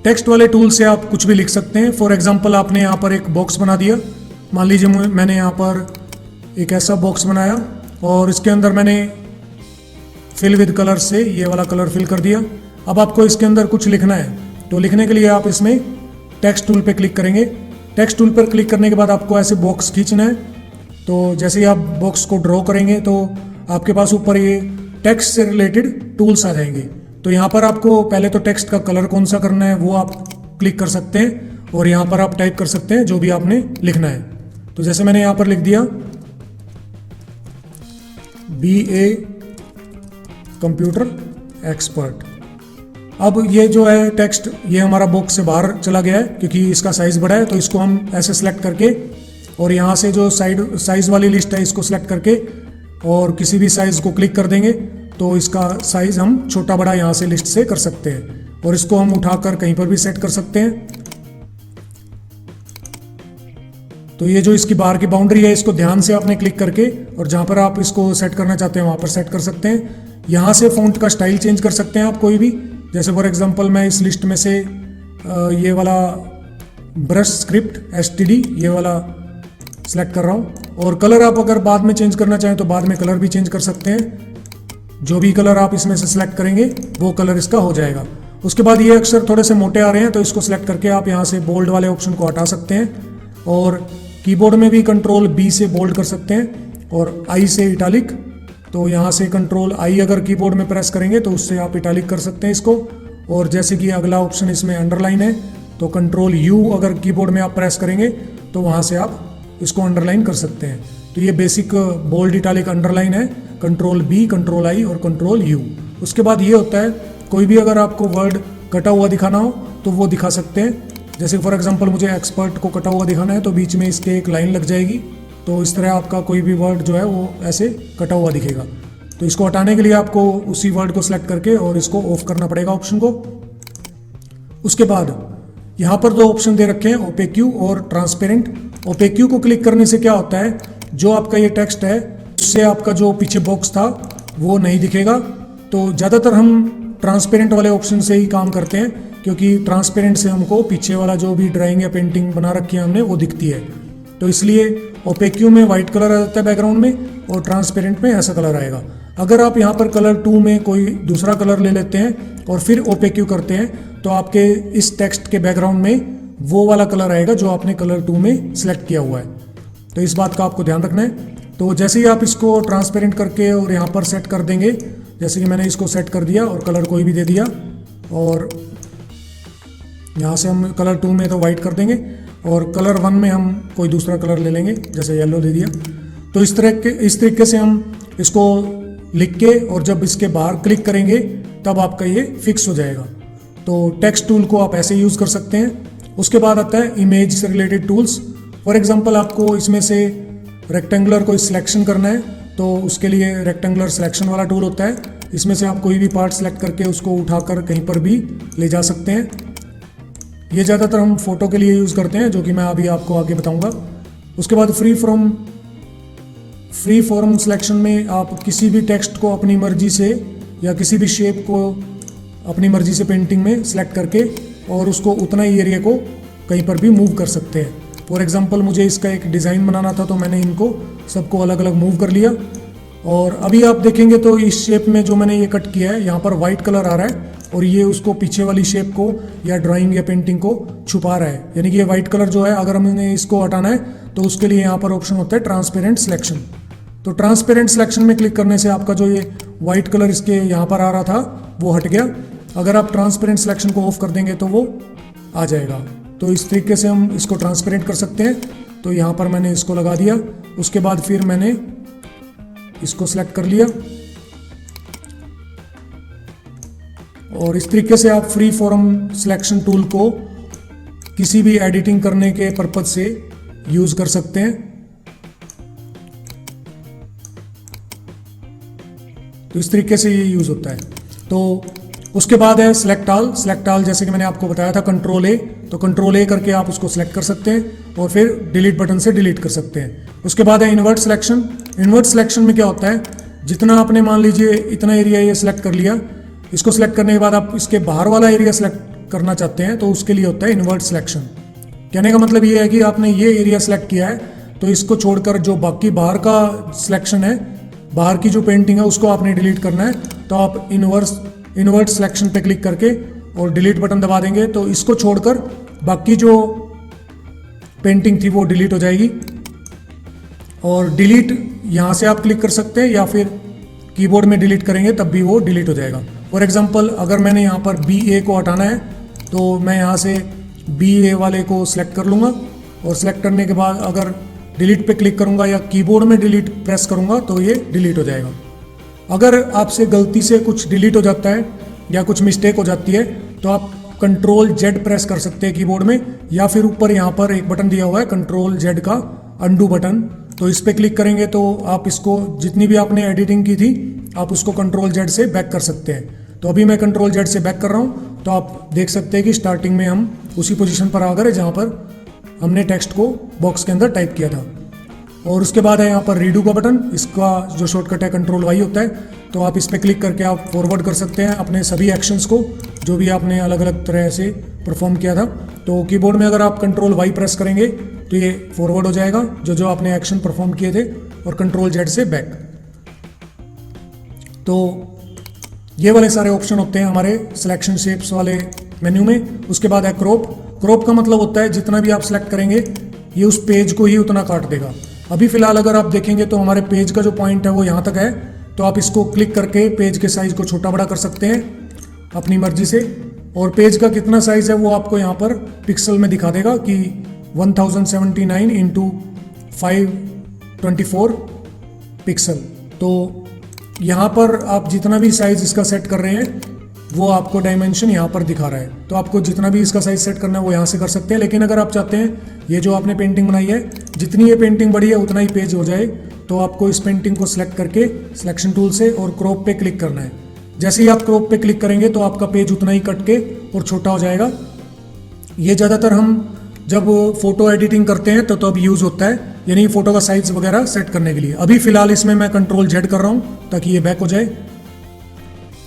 टेक्स्ट वाले टूल से आप कुछ भी लिख सकते हैं। फॉर एग्जाम्पल आपने यहाँ पर एक बॉक्स बना दिया। मान लीजिए मैंने यहाँ पर एक ऐसा बॉक्स बनाया और इसके अंदर मैंने फिल विद कलर से ये वाला कलर फिल कर दिया। अब आपको इसके अंदर कुछ लिखना है, तो लिखने के लिए आप इसमें टेक्स्ट टूल पे क्लिक करेंगे। टेक्स्ट टूल पर क्लिक करने के बाद आपको ऐसे बॉक्स खींचना है। तो जैसे ही आप बॉक्स को ड्रॉ करेंगे तो आपके पास ऊपर ये टेक्स्ट से रिलेटेड टूल्स आ जाएंगे। तो यहाँ पर आपको पहले तो टेक्स्ट का कलर कौन सा करना है वो आप क्लिक कर सकते हैं, और यहाँ पर आप टाइप कर सकते हैं जो भी आपने लिखना है। तो जैसे मैंने यहाँ पर लिख दिया BA कंप्यूटर एक्सपर्ट। अब ये जो है टेक्स्ट, ये हमारा बॉक्स से बाहर चला गया है क्योंकि इसका साइज़ बड़ा है, तो इसको हम ऐसे सेलेक्ट करके और यहाँ से जो साइज़ वाली लिस्ट है इसको सेलेक्ट करके और किसी भी साइज़ को क्लिक कर देंगे तो इसका साइज़ हम छोटा बड़ा यहाँ से लिस्ट से कर सकते हैं और इसको हम उठाकर कहीं पर भी सेट कर सकते हैं। तो ये जो इसकी बाहर की बाउंड्री है इसको ध्यान से आपने क्लिक करके और जहाँ पर आप इसको सेट करना चाहते हैं वहाँ पर सेट कर सकते हैं। यहाँ से फ़ॉन्ट का स्टाइल चेंज कर सकते हैं आप कोई भी, जैसे फॉर एग्जांपल मैं इस लिस्ट में से ये वाला ब्रश स्क्रिप्ट STD ये वाला सेलेक्ट कर रहा हूँ। और कलर आप अगर बाद में चेंज करना चाहें तो बाद में कलर भी चेंज कर सकते हैं, जो भी कलर आप इसमें से सिलेक्ट करेंगे वो कलर इसका हो जाएगा। उसके बाद ये अक्षर थोड़े से मोटे आ रहे हैं तो इसको सिलेक्ट करके आप यहाँ से बोल्ड वाले ऑप्शन को हटा सकते हैं और कीबोर्ड में भी कंट्रोल B से बोल्ड कर सकते हैं और I से इटालिक। तो यहाँ से कंट्रोल I अगर कीबोर्ड में प्रेस करेंगे तो उससे आप इटालिक कर सकते हैं इसको। और जैसे कि अगला ऑप्शन इसमें अंडरलाइन है तो कंट्रोल U अगर कीबोर्ड में आप प्रेस करेंगे तो वहाँ से आप इसको अंडरलाइन कर सकते हैं। तो ये बेसिक बोल्ड इटालिक अंडरलाइन है, कंट्रोल B, कंट्रोल I और कंट्रोल U। उसके बाद ये होता है कोई भी अगर आपको वर्ड कटा हुआ दिखाना हो तो वो दिखा सकते हैं। जैसे फॉर एग्जांपल मुझे एक्सपर्ट को कटा हुआ दिखाना है तो बीच में इसके एक लाइन लग जाएगी, तो इस तरह आपका कोई भी वर्ड जो है वो ऐसे कटा हुआ दिखेगा। तो इसको हटाने के लिए आपको उसी वर्ड को सिलेक्ट करके और इसको ऑफ करना पड़ेगा ऑप्शन को। उसके बाद यहाँ पर दो ऑप्शन दे रखे हैं, ओपेक्यू और ट्रांसपेरेंट। ओपेक्यू को क्लिक करने से क्या होता है, जो आपका ये टेक्स्ट है उससे आपका जो पीछे बॉक्स था वो नहीं दिखेगा। तो ज़्यादातर हम ट्रांसपेरेंट वाले ऑप्शन से ही काम करते हैं क्योंकि ट्रांसपेरेंट से हमको पीछे वाला जो भी ड्राइंग या पेंटिंग बना रखी है हमने वो दिखती है। तो इसलिए ओपेक्यू में वाइट कलर आ जाता है बैकग्राउंड में और ट्रांसपेरेंट में ऐसा कलर आएगा। अगर आप यहाँ पर कलर 2 में कोई दूसरा कलर ले लेते हैं और फिर ओपेक्यू करते हैं तो आपके इस टेक्स्ट के बैकग्राउंड में वो वाला कलर आएगा जो आपने कलर 2 में सिलेक्ट किया हुआ है। तो इस बात का आपको ध्यान रखना है। तो जैसे ही आप इसको ट्रांसपेरेंट करके और यहाँ पर सेट कर देंगे, जैसे कि मैंने इसको सेट कर दिया और कलर कोई भी दे दिया और यहाँ से हम कलर 2 में तो वाइट कर देंगे और कलर 1 में हम कोई दूसरा कलर ले लेंगे, जैसे येलो दे दिया। तो इस तरीके से हम इसको लिख के और जब इसके बाहर क्लिक करेंगे तब आपका ये फिक्स हो जाएगा। तो टेक्स्ट टूल को आप ऐसे यूज़ कर सकते हैं। उसके बाद आता है इमेज से रिलेटेड टूल्स। फॉर एग्जांपल आपको इसमें से रेक्टेंगुलर कोई सिलेक्शन करना है तो उसके लिए रेक्टेंगुलर सिलेक्शन वाला टूल होता है। इसमें से आप कोई भी पार्ट सेलेक्ट करके उसको उठाकर कहीं पर भी ले जा सकते हैं। ये ज़्यादातर हम फोटो के लिए यूज़ करते हैं, जो कि मैं अभी आपको आगे बताऊंगा। उसके बाद फ्री फॉर्म सिलेक्शन में आप किसी भी टेक्स्ट को अपनी मर्जी से या किसी भी शेप को अपनी मर्जी से पेंटिंग में सिलेक्ट करके और उसको उतना ही एरिया को कहीं पर भी मूव कर सकते हैं। फॉर एग्जांपल मुझे इसका एक डिज़ाइन बनाना था तो मैंने इनको सबको अलग अलग मूव कर लिया। और अभी आप देखेंगे तो इस शेप में जो मैंने ये कट किया है यहाँ पर वाइट कलर आ रहा है और ये उसको पीछे वाली शेप को या ड्राइंग या पेंटिंग को छुपा रहा है। यानी कि ये वाइट कलर जो है अगर हमने इसको हटाना है तो उसके लिए यहाँ पर ऑप्शन होता है ट्रांसपेरेंट सिलेक्शन। तो ट्रांसपेरेंट सिलेक्शन में क्लिक करने से आपका जो ये वाइट कलर इसके यहाँ पर आ रहा था वो हट गया। अगर आप ट्रांसपेरेंट सिलेक्शन को ऑफ कर देंगे तो वो आ जाएगा। तो इस तरीके से हम इसको ट्रांसपेरेंट कर सकते हैं। तो यहाँ पर मैंने इसको लगा दिया। उसके बाद फिर मैंने इसको सिलेक्ट कर लिया और इस तरीके से आप फ्री फॉर्म सिलेक्शन टूल को किसी भी एडिटिंग करने के पर्पज से यूज कर सकते हैं। तो इस तरीके से ये यूज होता है। तो उसके बाद है सिलेक्ट ऑल। सिलेक्ट ऑल जैसे कि मैंने आपको बताया था कंट्रोल ए, तो कंट्रोल ए करके आप उसको सिलेक्ट कर सकते हैं और फिर डिलीट बटन से डिलीट कर सकते हैं। उसके बाद है इन्वर्ट सिलेक्शन। इन्वर्ट सिलेक्शन में क्या होता है, जितना आपने मान लीजिए इतना एरिया ये सिलेक्ट कर लिया, इसको सिलेक्ट करने के बाद आप इसके बाहर वाला एरिया सिलेक्ट करना चाहते हैं तो उसके लिए होता है इन्वर्ट सिलेक्शन। कहने का मतलब ये है कि आपने ये एरिया सिलेक्ट किया है तो इसको छोड़कर जो बाकी बाहर का सिलेक्शन है, बाहर की जो पेंटिंग है उसको आपने डिलीट करना है। तो आप इन्वर्ट सिलेक्शन पे क्लिक करके और डिलीट बटन दबा देंगे तो इसको छोड़कर बाकी जो पेंटिंग थी वो डिलीट हो जाएगी। और डिलीट यहाँ से आप क्लिक कर सकते हैं या फिर कीबोर्ड में डिलीट करेंगे तब भी वो डिलीट हो जाएगा। फॉर एग्जांपल अगर मैंने यहाँ पर BA को हटाना है तो मैं यहाँ से BA वाले को सिलेक्ट कर लूँगा और सिलेक्ट करने के बाद अगर डिलीट पे क्लिक करूँगा या कीबोर्ड में डिलीट प्रेस करूँगा तो ये डिलीट हो जाएगा। अगर आपसे गलती से कुछ डिलीट हो जाता है या कुछ मिस्टेक हो जाती है तो आप कंट्रोल जेड प्रेस कर सकते हैं कीबोर्ड में, या फिर ऊपर यहाँ पर एक बटन दिया हुआ है कंट्रोल जेड का अंडू बटन, तो इस पर क्लिक करेंगे तो आप इसको जितनी भी आपने एडिटिंग की थी आप उसको कंट्रोल जेड से बैक कर सकते हैं। तो अभी मैं कंट्रोल जेड से बैक कर रहा हूँ, तो आप देख सकते हैं कि स्टार्टिंग में हम उसी पोजीशन पर आ गए जहाँ पर हमने टेक्स्ट को बॉक्स के अंदर टाइप किया था। और उसके बाद है यहाँ पर रीडू का बटन, इसका जो शॉर्टकट है कंट्रोल वाई होता है, तो आप इस पर क्लिक करके आप फॉरवर्ड कर सकते हैं अपने सभी एक्शंस को जो भी आपने अलग अलग तरह से परफॉर्म किया था। तो कीबोर्ड में अगर आप कंट्रोल वाई प्रेस करेंगे तो ये फॉरवर्ड हो जाएगा जो जो आपने एक्शन परफॉर्म किए थे, और कंट्रोल जेड से बैक। तो ये वाले सारे ऑप्शन होते हैं हमारे सिलेक्शन शेप्स वाले मेन्यू में। उसके बाद है क्रॉप। क्रॉप का मतलब होता है जितना भी आप सेलेक्ट करेंगे ये उस पेज को ही उतना काट देगा। अभी फिलहाल अगर आप देखेंगे तो हमारे पेज का जो पॉइंट है वो यहाँ तक है, तो आप इसको क्लिक करके पेज के साइज को छोटा बड़ा कर सकते हैं अपनी मर्जी से, और पेज का कितना साइज है वो आपको यहाँ पर पिक्सल में दिखा देगा कि 1079 इंटू 524 पिक्सल। तो यहाँ पर आप जितना भी साइज इसका सेट कर रहे हैं वो आपको डायमेंशन यहाँ पर दिखा रहा है, तो आपको जितना भी इसका साइज सेट करना है वो यहाँ से कर सकते हैं। लेकिन अगर आप चाहते हैं ये जो आपने पेंटिंग बनाई है जितनी ये पेंटिंग बड़ी है उतना ही पेज हो जाए, तो आपको इस पेंटिंग को सिलेक्ट करके सिलेक्शन टूल से और क्रॉप पे क्लिक करना है। जैसे ही आप क्रॉप पे क्लिक करेंगे तो आपका पेज उतना ही कट के और छोटा हो जाएगा। ये ज़्यादातर हम जब फोटो एडिटिंग करते हैं तो अब यूज़ होता है, यानी फोटो का साइज वगैरह सेट करने के लिए। अभी फिलहाल इसमें मैं कंट्रोल जेड कर रहा हूँ ताकि ये बैक हो जाए।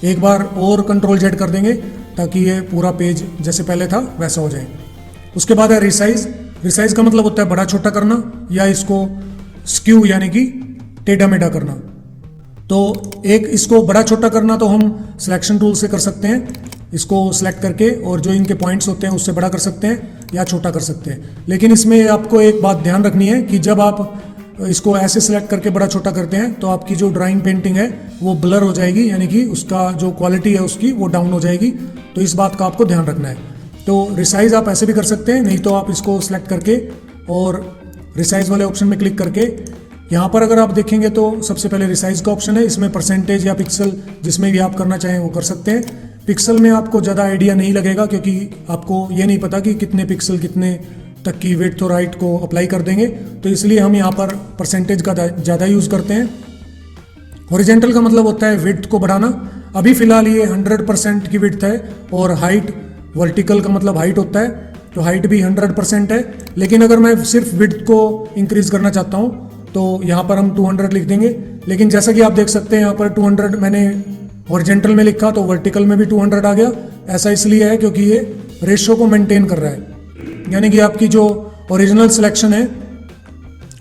एक बार और कंट्रोल जेड कर देंगे ताकि ये पूरा पेज जैसे पहले था वैसा हो जाए। उसके बाद है रिसाइज। रिसाइज का मतलब होता है बड़ा छोटा करना या इसको स्क्यू यानी कि टेढ़ा मेढ़ा करना। तो एक इसको बड़ा छोटा करना तो हम सिलेक्शन टूल से कर सकते हैं, इसको सिलेक्ट करके, और जो इनके पॉइंट्स होते हैं उससे बड़ा कर सकते हैं या छोटा कर सकते हैं। लेकिन इसमें आपको एक बात ध्यान रखनी है कि जब आप इसको ऐसे सिलेक्ट करके बड़ा छोटा करते हैं तो आपकी जो ड्राइंग पेंटिंग है वो ब्लर हो जाएगी, यानी कि उसका जो क्वालिटी है उसकी वो डाउन हो जाएगी। तो इस बात का आपको ध्यान रखना है। तो रिसाइज आप ऐसे भी कर सकते हैं, नहीं तो आप इसको सिलेक्ट करके और रिसाइज वाले ऑप्शन में क्लिक करके यहाँ पर अगर आप देखेंगे तो सबसे पहले रिसाइज का ऑप्शन है, इसमें परसेंटेज या पिक्सल जिसमें भी आप करना चाहें वो कर सकते हैं। पिक्सल में आपको ज़्यादा आइडिया नहीं लगेगा क्योंकि आपको ये नहीं पता कि कितने पिक्सल कितने तक की विड्थ और हाइट को अप्लाई कर देंगे, तो इसलिए हम यहाँ पर परसेंटेज का ज़्यादा यूज़ करते हैं। हॉरिजेंटल का मतलब होता है विड्थ को बढ़ाना। अभी फिलहाल ये 100% की विड्थ है, और हाइट वर्टिकल का मतलब हाइट होता है, तो हाइट भी 100% है। लेकिन अगर मैं सिर्फ विड्थ को इंक्रीज करना चाहता हूँ तो यहाँ पर हम 200 लिख देंगे। लेकिन जैसा कि आप देख सकते हैं यहाँ पर 200 मैंने हॉरिजेंटल में लिखा तो वर्टिकल में भी 200 आ गया। ऐसा इसलिए है क्योंकि ये रेशो को मेंटेन कर रहा है, यानी कि आपकी जो ओरिजिनल सिलेक्शन है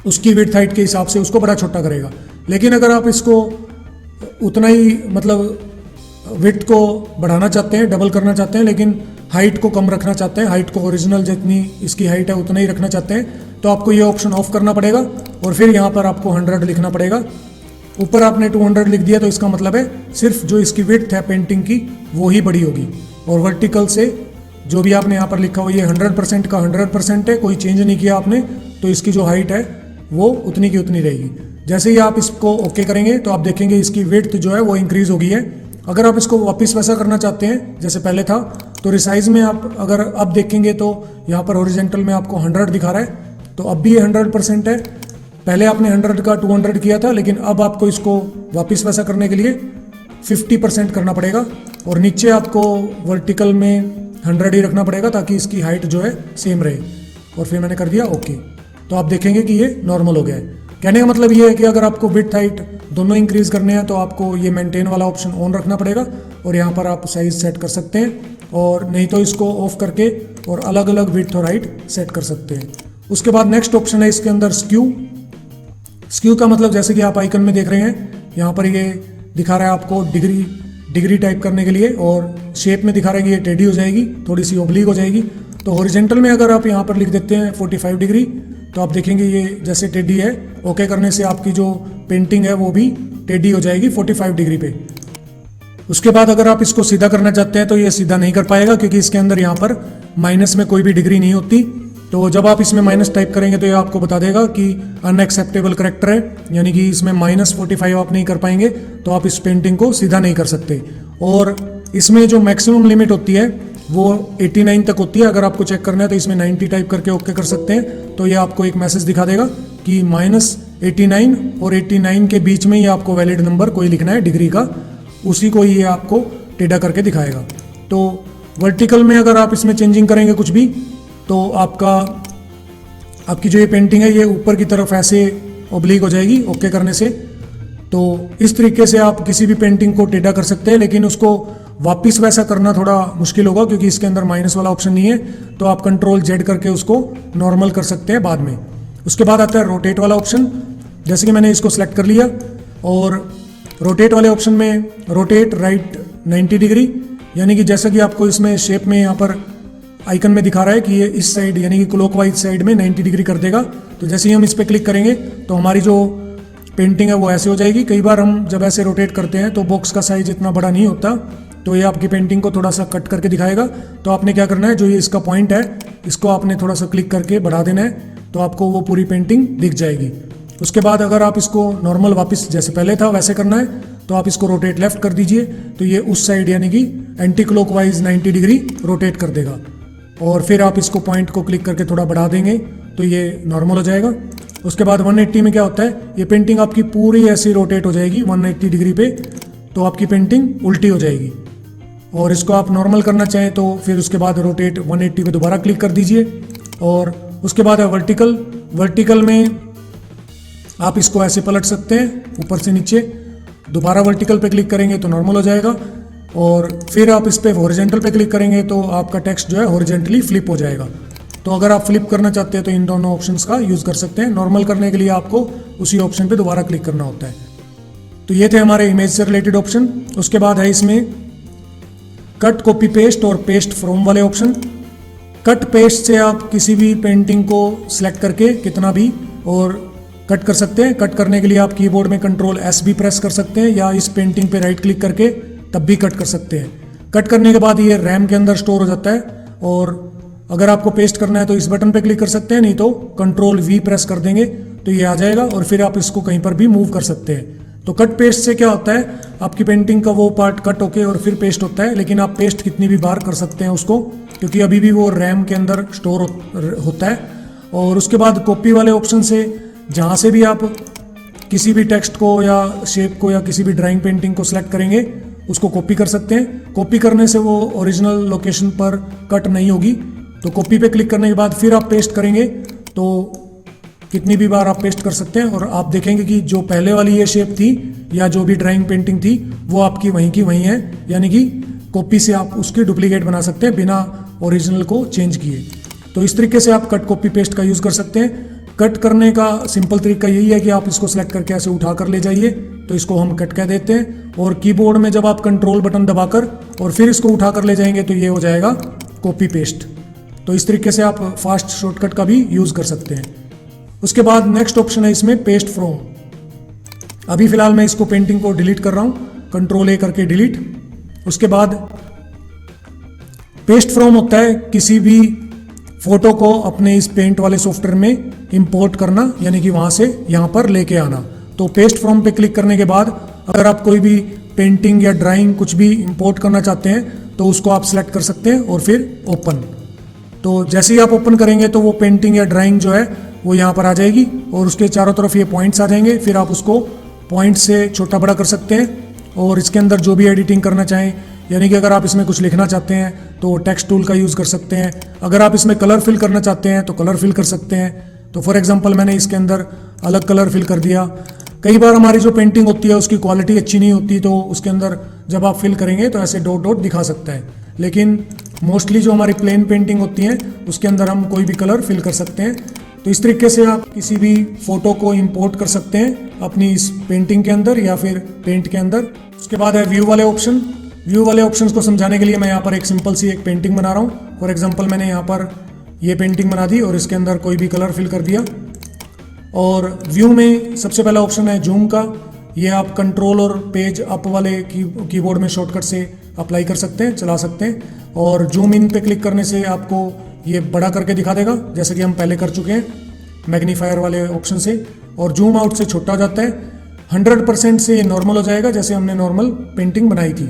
उसकी विड्थ हाइट के हिसाब से उसको बड़ा छोटा करेगा। लेकिन अगर आप इसको उतना ही मतलब विड्थ को बढ़ाना चाहते हैं, डबल करना चाहते हैं, लेकिन हाइट को कम रखना चाहते हैं, हाइट को ओरिजिनल जितनी इसकी हाइट है उतना ही रखना चाहते हैं, तो आपको ये ऑप्शन ऑफ करना पड़ेगा और फिर यहाँ पर आपको 100 लिखना पड़ेगा। ऊपर आपने 200 लिख दिया तो इसका मतलब है सिर्फ जो इसकी विड्थ है पेंटिंग की वो ही बड़ी होगी, और वर्टिकल से जो भी आपने यहाँ पर लिखा हुआ ये 100% का 100% है, कोई चेंज नहीं किया आपने, तो इसकी जो हाइट है वो उतनी की उतनी रहेगी। जैसे ही आप इसको ओके करेंगे तो आप देखेंगे इसकी विड्थ जो है वो इंक्रीज हो गई है। अगर आप इसको वापस वैसा करना चाहते हैं जैसे पहले था तो रिसाइज में आप अगर अब देखेंगे तो यहाँ पर हॉरिजेंटल में आपको 100 दिखा रहा है, तो अब भी ये 100% है। पहले आपने 100 का 200 किया था, लेकिन अब आपको इसको वापस वैसा करने के लिए 50% करना पड़ेगा, और नीचे आपको वर्टिकल में 100 ही रखना पड़ेगा ताकि इसकी हाइट जो है सेम रहे। और फिर मैंने कर दिया ओके, तो आप देखेंगे कि ये नॉर्मल हो गया है। कहने का मतलब ये है कि अगर आपको विड्थ हाइट दोनों इंक्रीज करने हैं तो आपको ये मेंटेन वाला ऑप्शन ऑन रखना पड़ेगा, और यहाँ पर आप साइज सेट कर सकते हैं, और नहीं तो इसको ऑफ करके और अलग अलग विड्थ और हाइट सेट कर सकते हैं। उसके बाद नेक्स्ट ऑप्शन है इसके अंदर स्क्यू। स्क्यू का मतलब जैसे कि आप आइकन में देख रहे हैं यहाँ पर ये दिखा रहा है आपको डिग्री टाइप करने के लिए, और शेप में दिखा रहा है कि ये टेढ़ी हो जाएगी, थोड़ी सी ओब्लिक हो जाएगी। तो हॉरिजेंटल में अगर आप यहाँ पर लिख देते हैं 45 डिग्री तो आप देखेंगे ये जैसे टेढ़ी है, ओके करने से आपकी जो पेंटिंग है वो भी टेढ़ी हो जाएगी 45 डिग्री पे। उसके बाद अगर आप इसको सीधा करना चाहते हैं तो ये सीधा नहीं कर पाएगा क्योंकि इसके अंदर यहाँ पर माइनस में कोई भी डिग्री नहीं होती। तो जब आप इसमें माइनस टाइप करेंगे तो ये आपको बता देगा कि अनएक्सेप्टेबल करेक्टर है, यानी कि इसमें -45 आप नहीं कर पाएंगे, तो आप इस पेंटिंग को सीधा नहीं कर सकते। और इसमें जो मैक्सिमम लिमिट होती है वो 89 तक होती है। अगर आपको चेक करना है तो इसमें 90 टाइप करके ओके कर सकते हैं, तो ये आपको एक मैसेज दिखा देगा कि -89 और 89 के बीच में ही आपको वैलिड नंबर कोई लिखना है डिग्री का, उसी को ही ये आपको टेढ़ा करके दिखाएगा। तो वर्टिकल में अगर आप इसमें चेंजिंग करेंगे कुछ भी, तो आपकी जो ये पेंटिंग है ये ऊपर की तरफ ऐसे ओब्लिक हो जाएगी ओके करने से। तो इस तरीके से आप किसी भी पेंटिंग को टेढ़ा कर सकते हैं, लेकिन उसको वापस वैसा करना थोड़ा मुश्किल होगा क्योंकि इसके अंदर माइनस वाला ऑप्शन नहीं है। तो आप Ctrl+Z करके उसको नॉर्मल कर सकते हैं बाद में। उसके बाद आता है रोटेट वाला ऑप्शन। जैसे कि मैंने इसको सिलेक्ट कर लिया, और रोटेट वाले ऑप्शन में रोटेट राइट 90 डिग्री, यानी कि जैसा कि आपको इसमें शेप में यहाँ पर आइकन में दिखा रहा है कि ये इस साइड यानी कि क्लॉकवाइज साइड में 90 डिग्री कर देगा। तो जैसे ही हम इस पर क्लिक करेंगे तो हमारी जो पेंटिंग है वो ऐसे हो जाएगी। कई बार हम जब ऐसे रोटेट करते हैं तो बॉक्स का साइज इतना बड़ा नहीं होता, तो ये आपकी पेंटिंग को थोड़ा सा कट करके दिखाएगा। तो आपने क्या करना है, जो ये इसका पॉइंट है इसको आपने थोड़ा सा क्लिक करके बढ़ा देना है, तो आपको वो पूरी पेंटिंग दिख जाएगी। उसके बाद अगर आप इसको नॉर्मल वापस जैसे पहले था वैसे करना है, तो आप इसको रोटेट लेफ्ट कर दीजिए, तो ये उस साइड यानी कि एंटी क्लॉकवाइज 90 डिग्री रोटेट कर देगा। और फिर आप इसको पॉइंट को क्लिक करके थोड़ा बढ़ा देंगे तो ये नॉर्मल हो जाएगा। उसके बाद 180 में क्या होता है, ये पेंटिंग आपकी पूरी ऐसी रोटेट हो जाएगी 180 डिग्री पे, तो आपकी पेंटिंग उल्टी हो जाएगी। और इसको आप नॉर्मल करना चाहें तो फिर उसके बाद रोटेट 180 पे दोबारा क्लिक कर दीजिए। और उसके बाद है वर्टिकल। वर्टिकल में आप इसको ऐसे पलट सकते हैं ऊपर से नीचे, दोबारा वर्टिकल पे क्लिक करेंगे तो नॉर्मल हो जाएगा। और फिर आप इस पे हॉरिजॉन्टल पे क्लिक करेंगे तो आपका टेक्स्ट जो है हॉरिजॉन्टली फ्लिप हो जाएगा। तो अगर आप फ्लिप करना चाहते हैं तो इन दोनों ऑप्शंस का यूज़ कर सकते हैं। नॉर्मल करने के लिए आपको उसी ऑप्शन पे दोबारा क्लिक करना होता है। तो ये थे हमारे इमेज से रिलेटेड ऑप्शन। उसके बाद है इसमें कट, कॉपी पेस्ट और पेस्ट फ्रॉम वाले ऑप्शन। कट पेस्ट से आप किसी भी पेंटिंग को सिलेक्ट करके कितना भी और कट कर सकते हैं। कट करने के लिए आप कीबोर्ड में Ctrl+S भी प्रेस कर सकते हैं, या इस पेंटिंग पे राइट क्लिक करके तब भी कट कर सकते हैं। कट करने के बाद ये रैम के अंदर स्टोर हो जाता है, और अगर आपको पेस्ट करना है तो इस बटन पे क्लिक कर सकते हैं, नहीं तो Ctrl+V प्रेस कर देंगे तो ये आ जाएगा, और फिर आप इसको कहीं पर भी मूव कर सकते हैं। तो कट पेस्ट से क्या होता है, आपकी पेंटिंग का वो पार्ट कट होके और फिर पेस्ट होता है, लेकिन आप पेस्ट कितनी भी बार कर सकते हैं उसको, क्योंकि अभी भी वो रैम के अंदर स्टोर होता है। और उसके बाद कॉपी वाले ऑप्शन से जहाँ से भी आप किसी भी टेक्स्ट को या शेप को या किसी भी ड्राइंग पेंटिंग को सिलेक्ट करेंगे उसको कॉपी कर सकते हैं। कॉपी करने से वो ओरिजिनल लोकेशन पर कट नहीं होगी। तो कॉपी पे क्लिक करने के बाद फिर आप पेस्ट करेंगे तो कितनी भी बार आप पेस्ट कर सकते हैं, और आप देखेंगे कि जो पहले वाली ये शेप थी या जो भी ड्राइंग पेंटिंग थी वो आपकी वहीं की वहीं है, यानी कि कॉपी से आप उसकी डुप्लीकेट बना सकते हैं बिना ओरिजिनल को चेंज किए। तो इस तरीके से आप कट, कॉपी, पेस्ट का यूज़ कर सकते हैं। कट करने का सिंपल तरीका यही है कि आप इसको सेलेक्ट करके ऐसे उठा कर ले जाइए, तो इसको हम कट कह देते हैं। और कीबोर्ड में जब आप कंट्रोल बटन दबाकर और फिर इसको उठा कर ले जाएंगे तो ये हो जाएगा कॉपी पेस्ट। तो इस तरीके से आप फास्ट शॉर्टकट का भी यूज़ कर सकते हैं। उसके बाद नेक्स्ट ऑप्शन है इसमें पेस्ट फ्रॉम। अभी फिलहाल मैं इसको पेंटिंग को डिलीट कर रहा हूँ, Ctrl+A करके डिलीट। उसके बाद पेस्ट फ्रॉम होता है किसी भी फोटो को अपने इस पेंट वाले सॉफ्टवेयर में इंपोर्ट करना, यानी कि वहाँ से यहाँ पर लेके आना। तो पेस्ट फ्रॉम पे क्लिक करने के बाद अगर आप कोई भी पेंटिंग या ड्राइंग कुछ भी इंपोर्ट करना चाहते हैं तो उसको आप सिलेक्ट कर सकते हैं और फिर ओपन। तो जैसे ही आप ओपन करेंगे तो वो पेंटिंग या ड्राइंग जो है वो यहाँ पर आ जाएगी और उसके चारों तरफ ये पॉइंट्स आ जाएंगे। फिर आप उसको पॉइंट से छोटा बड़ा कर सकते हैं और इसके अंदर जो भी एडिटिंग करना चाहें, यानी कि अगर आप इसमें कुछ लिखना चाहते हैं तो टेक्स्ट टूल का यूज़ कर सकते हैं। अगर आप इसमें कलर फिल करना चाहते हैं तो कलर फिल कर सकते हैं। तो फॉर एग्जांपल मैंने इसके अंदर अलग कलर फिल कर दिया। कई बार हमारी जो पेंटिंग होती है उसकी क्वालिटी अच्छी नहीं होती, तो उसके अंदर जब आप फिल करेंगे तो ऐसे डॉट डॉट दिखा सकता है। लेकिन मोस्टली जो हमारी प्लेन पेंटिंग होती है उसके अंदर हम कोई भी कलर फिल कर सकते हैं। तो इस तरीके से आप किसी भी फोटो को इंपोर्ट कर सकते हैं अपनी इस पेंटिंग के अंदर या फिर पेंट के अंदर। उसके बाद है व्यू वाले ऑप्शन। व्यू वाले ऑप्शंस को समझाने के लिए मैं यहाँ पर एक सिंपल सी एक पेंटिंग बना रहा हूँ। फॉर एग्जांपल मैंने यहाँ पर ये पेंटिंग बना दी और इसके अंदर कोई भी कलर फिल कर दिया। और व्यू में सबसे पहला ऑप्शन है जूम का। ये आप कंट्रोल और पेज अप वाले कीबोर्ड में शॉर्टकट से अप्लाई कर सकते हैं, चला सकते हैं। और जूम इन पे क्लिक करने से आपको ये बड़ा करके दिखा देगा, जैसे कि हम पहले कर चुके हैं मैग्नीफायर वाले ऑप्शन से। और जूम आउट से छोटा हो जाता है। 100% से ये नॉर्मल हो जाएगा, जैसे हमने नॉर्मल पेंटिंग बनाई थी।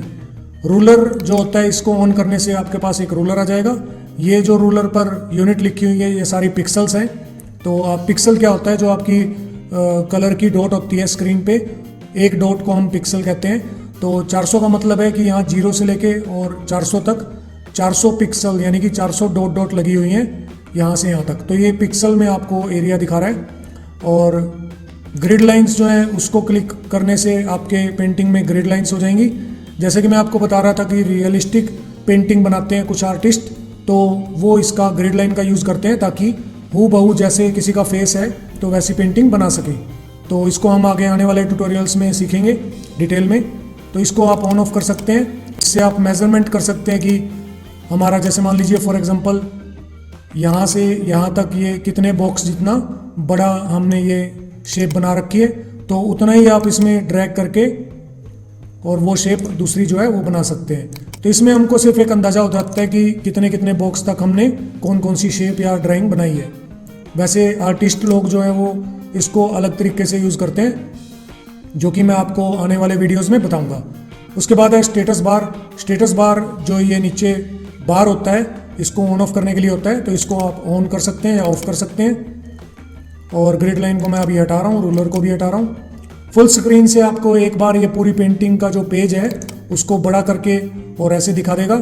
रूलर जो होता है, इसको ऑन करने से आपके पास एक रूलर आ जाएगा। ये जो रूलर पर यूनिट लिखी हुई है, ये सारी पिक्सल्स हैं। तो आप पिक्सल क्या होता है, जो आपकी कलर की डॉट होती है स्क्रीन पे, एक डॉट को हम पिक्सल कहते हैं। तो 400 का मतलब है कि यहाँ 0 से लेके और 400 तक 400 पिक्सल, यानी कि 400 डॉट डॉट लगी हुई हैं यहाँ से यहाँ तक। तो ये पिक्सल में आपको एरिया दिखा रहा है। और ग्रिड लाइंस जो हैं, उसको क्लिक करने से आपके पेंटिंग में ग्रिड लाइंस हो जाएंगी। जैसे कि मैं आपको बता रहा था कि रियलिस्टिक पेंटिंग बनाते हैं कुछ आर्टिस्ट, तो वो इसका ग्रिड लाइन का यूज़ करते हैं ताकि हूबहू जैसे किसी का फेस है तो वैसी पेंटिंग बना सके। तो इसको हम आगे आने वाले ट्यूटोरियल्स में सीखेंगे डिटेल में। तो इसको आप ऑन ऑफ कर सकते हैं। इससे आप मेजरमेंट कर सकते हैं कि हमारा, जैसे मान लीजिए फॉर एग्जांपल यहाँ से यहाँ तक ये कितने बॉक्स जितना बड़ा हमने ये शेप बना रखी है, तो उतना ही आप इसमें ड्रैग करके और वो शेप दूसरी जो है वो बना सकते हैं। तो इसमें हमको सिर्फ एक अंदाज़ा हो जाता है कि कितने कितने बॉक्स तक हमने कौन कौन सी शेप या ड्राइंग बनाई है। वैसे आर्टिस्ट लोग जो है वो इसको अलग तरीके से यूज़ करते हैं, जो कि मैं आपको आने वाले वीडियोस में बताऊंगा। उसके बाद है स्टेटस बार। स्टेटस बार जो ये नीचे बार होता है, इसको ऑन ऑफ करने के लिए होता है। तो इसको आप ऑन कर सकते हैं या ऑफ कर सकते हैं। और ग्रिड लाइन को मैं अभी हटा रहा हूँ, रूलर को भी हटा रहा हूँ। फुल स्क्रीन से आपको एक बार ये पूरी पेंटिंग का जो पेज है उसको बड़ा करके और ऐसे दिखा देगा।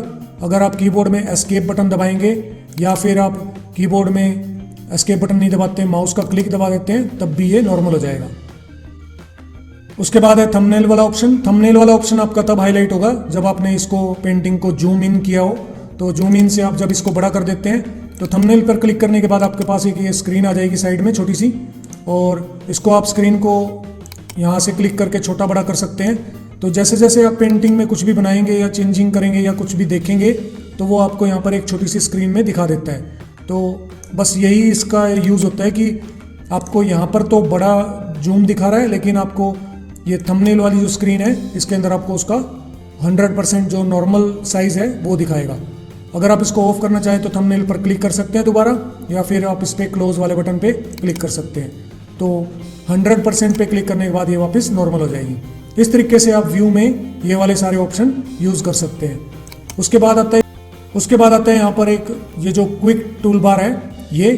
अगर आप कीबोर्ड में एस्केप बटन दबाएंगे या फिर आप कीबोर्ड में एस्केप बटन नहीं दबाते, माउस का क्लिक दबा देते हैं, तब भी ये नॉर्मल हो जाएगा। उसके बाद है थंबनेल वाला ऑप्शन। थंबनेल वाला ऑप्शन आपका तब हाईलाइट होगा जब आपने इसको पेंटिंग को जूम इन किया हो। तो जूम इन से आप जब इसको बड़ा कर देते हैं तो थंबनेल पर क्लिक करने के बाद आपके पास एक ये स्क्रीन आ जाएगी साइड में छोटी सी, और इसको आप स्क्रीन को यहाँ से क्लिक करके छोटा बड़ा कर सकते हैं। तो जैसे जैसे आप पेंटिंग में कुछ भी बनाएंगे या चेंजिंग करेंगे या कुछ भी देखेंगे तो वो आपको यहाँ पर एक छोटी सी स्क्रीन में दिखा देता है। तो बस यही इसका यूज़ होता है कि आपको यहाँ पर तो बड़ा जूम दिखा रहा है, लेकिन आपको ये थंबनेल वाली जो स्क्रीन है इसके अंदर आपको उसका 100% जो नॉर्मल साइज़ है वो दिखाएगा। अगर आप इसको ऑफ करना चाहें तो थंबनेल पर क्लिक कर सकते हैं दोबारा, या फिर आप इस पर क्लोज वाले बटन पे क्लिक कर सकते हैं। तो 100% पे क्लिक करने के बाद ये वापस नॉर्मल हो जाएगी। इस तरीके से आप व्यू में ये वाले सारे ऑप्शन यूज़ कर सकते हैं। उसके बाद आता है यहाँ पर एक ये जो क्विक टूल बार है, ये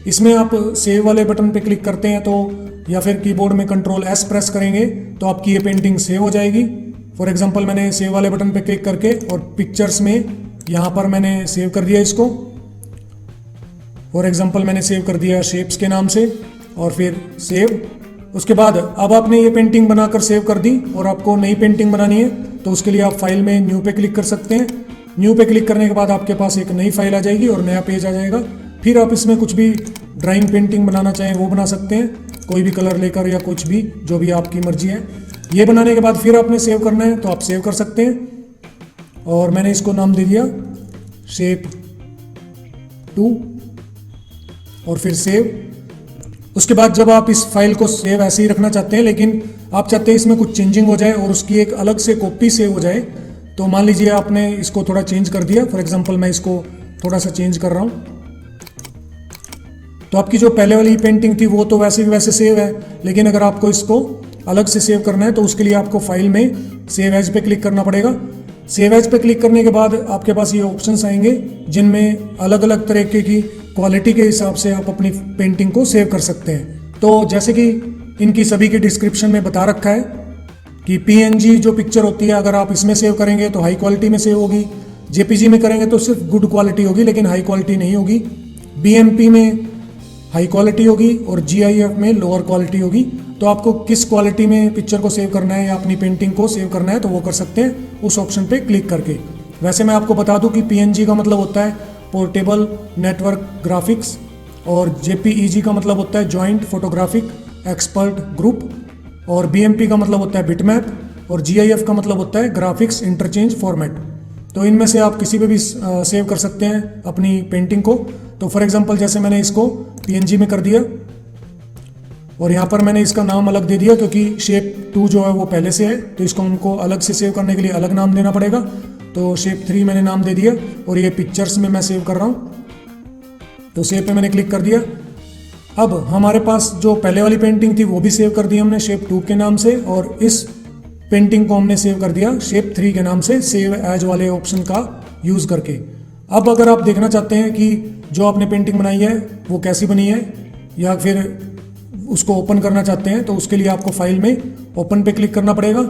इसमें आप सेव वाले बटन पे क्लिक करते हैं तो, या फिर कीबोर्ड में Ctrl+S प्रेस करेंगे तो आपकी ये पेंटिंग सेव हो जाएगी। फॉर एग्जांपल मैंने सेव वाले बटन पे क्लिक करके और पिक्चर्स में यहाँ पर मैंने सेव कर दिया इसको। फॉर एग्जांपल मैंने सेव कर दिया शेप्स के नाम से और फिर सेव। उसके बाद अब आपने ये पेंटिंग बनाकर सेव कर दी और आपको नई पेंटिंग बनानी है तो उसके लिए आप फाइल में न्यू पे क्लिक कर सकते हैं। न्यू पे क्लिक करने के बाद आपके पास एक नई फाइल आ जाएगी और नया पेज आ जाएगा। फिर आप इसमें कुछ भी ड्राइंग पेंटिंग बनाना चाहें वो बना सकते हैं, कोई भी कलर लेकर या कुछ भी, जो भी आपकी मर्जी है। ये बनाने के बाद फिर आपने सेव करना है तो आप सेव कर सकते हैं। और मैंने इसको नाम दे दिया शेप 2 और फिर सेव। उसके बाद जब आप इस फाइल को सेव ऐसे ही रखना चाहते हैं, लेकिन आप चाहते हैं इसमें कुछ चेंजिंग हो जाए और उसकी एक अलग से कॉपी सेव हो जाए, तो मान लीजिए आपने इसको थोड़ा चेंज कर दिया। फॉर एग्जांपल मैं इसको थोड़ा सा चेंज कर रहा हूँ, तो आपकी जो पहले वाली पेंटिंग थी वो तो वैसे भी वैसे सेव है, लेकिन अगर आपको इसको अलग से सेव करना है तो उसके लिए आपको फाइल में सेव एज पे क्लिक करना पड़ेगा। सेव एज पे क्लिक करने के बाद आपके पास ये ऑप्शंस आएंगे जिनमें अलग अलग तरीके की क्वालिटी के हिसाब से आप अपनी पेंटिंग को सेव कर सकते हैं। तो जैसे कि इनकी सभी की डिस्क्रिप्शन में बता रखा है कि PNG जो पिक्चर होती है अगर आप इसमें सेव करेंगे तो हाई क्वालिटी में सेव होगी, JPG में करेंगे तो सिर्फ गुड क्वालिटी होगी लेकिन हाई क्वालिटी नहीं होगी, BMP में हाई क्वालिटी होगी और GIF में लोअर क्वालिटी होगी। तो आपको किस क्वालिटी में पिक्चर को सेव करना है या अपनी पेंटिंग को सेव करना है तो वो कर सकते हैं उस ऑप्शन पे क्लिक करके। वैसे मैं आपको बता दूं कि PNG का मतलब होता है पोर्टेबल नेटवर्क ग्राफिक्स और JPEG का मतलब होता है जॉइंट फोटोग्राफिक एक्सपर्ट ग्रुप और BMP का मतलब होता है बिटमैप और GIF का मतलब होता है ग्राफिक्स इंटरचेंज फॉर्मेट। तो इनमें से आप किसी पे भी सेव कर सकते हैं अपनी पेंटिंग को। तो फॉर एग्जांपल जैसे मैंने इसको PNG में कर दिया और यहाँ पर मैंने इसका नाम अलग दे दिया क्योंकि शेप 2 जो है वो पहले से है, तो इसको हमको अलग से सेव करने के लिए अलग नाम देना पड़ेगा। तो शेप 3 मैंने नाम दे दिया और ये पिक्चर्स में मैं सेव कर रहा हूँ। तो सेव पे मैंने क्लिक कर दिया। अब हमारे पास जो पहले वाली पेंटिंग थी वो भी सेव कर दी हमने शेप 2 के नाम से, और इस पेंटिंग को हमने सेव कर दिया शेप 3 के नाम से सेव एज वाले ऑप्शन का यूज़ करके। अब अगर आप देखना चाहते हैं कि जो आपने पेंटिंग बनाई है वो कैसी बनी है, या फिर उसको ओपन करना चाहते हैं, तो उसके लिए आपको फाइल में ओपन पे क्लिक करना पड़ेगा।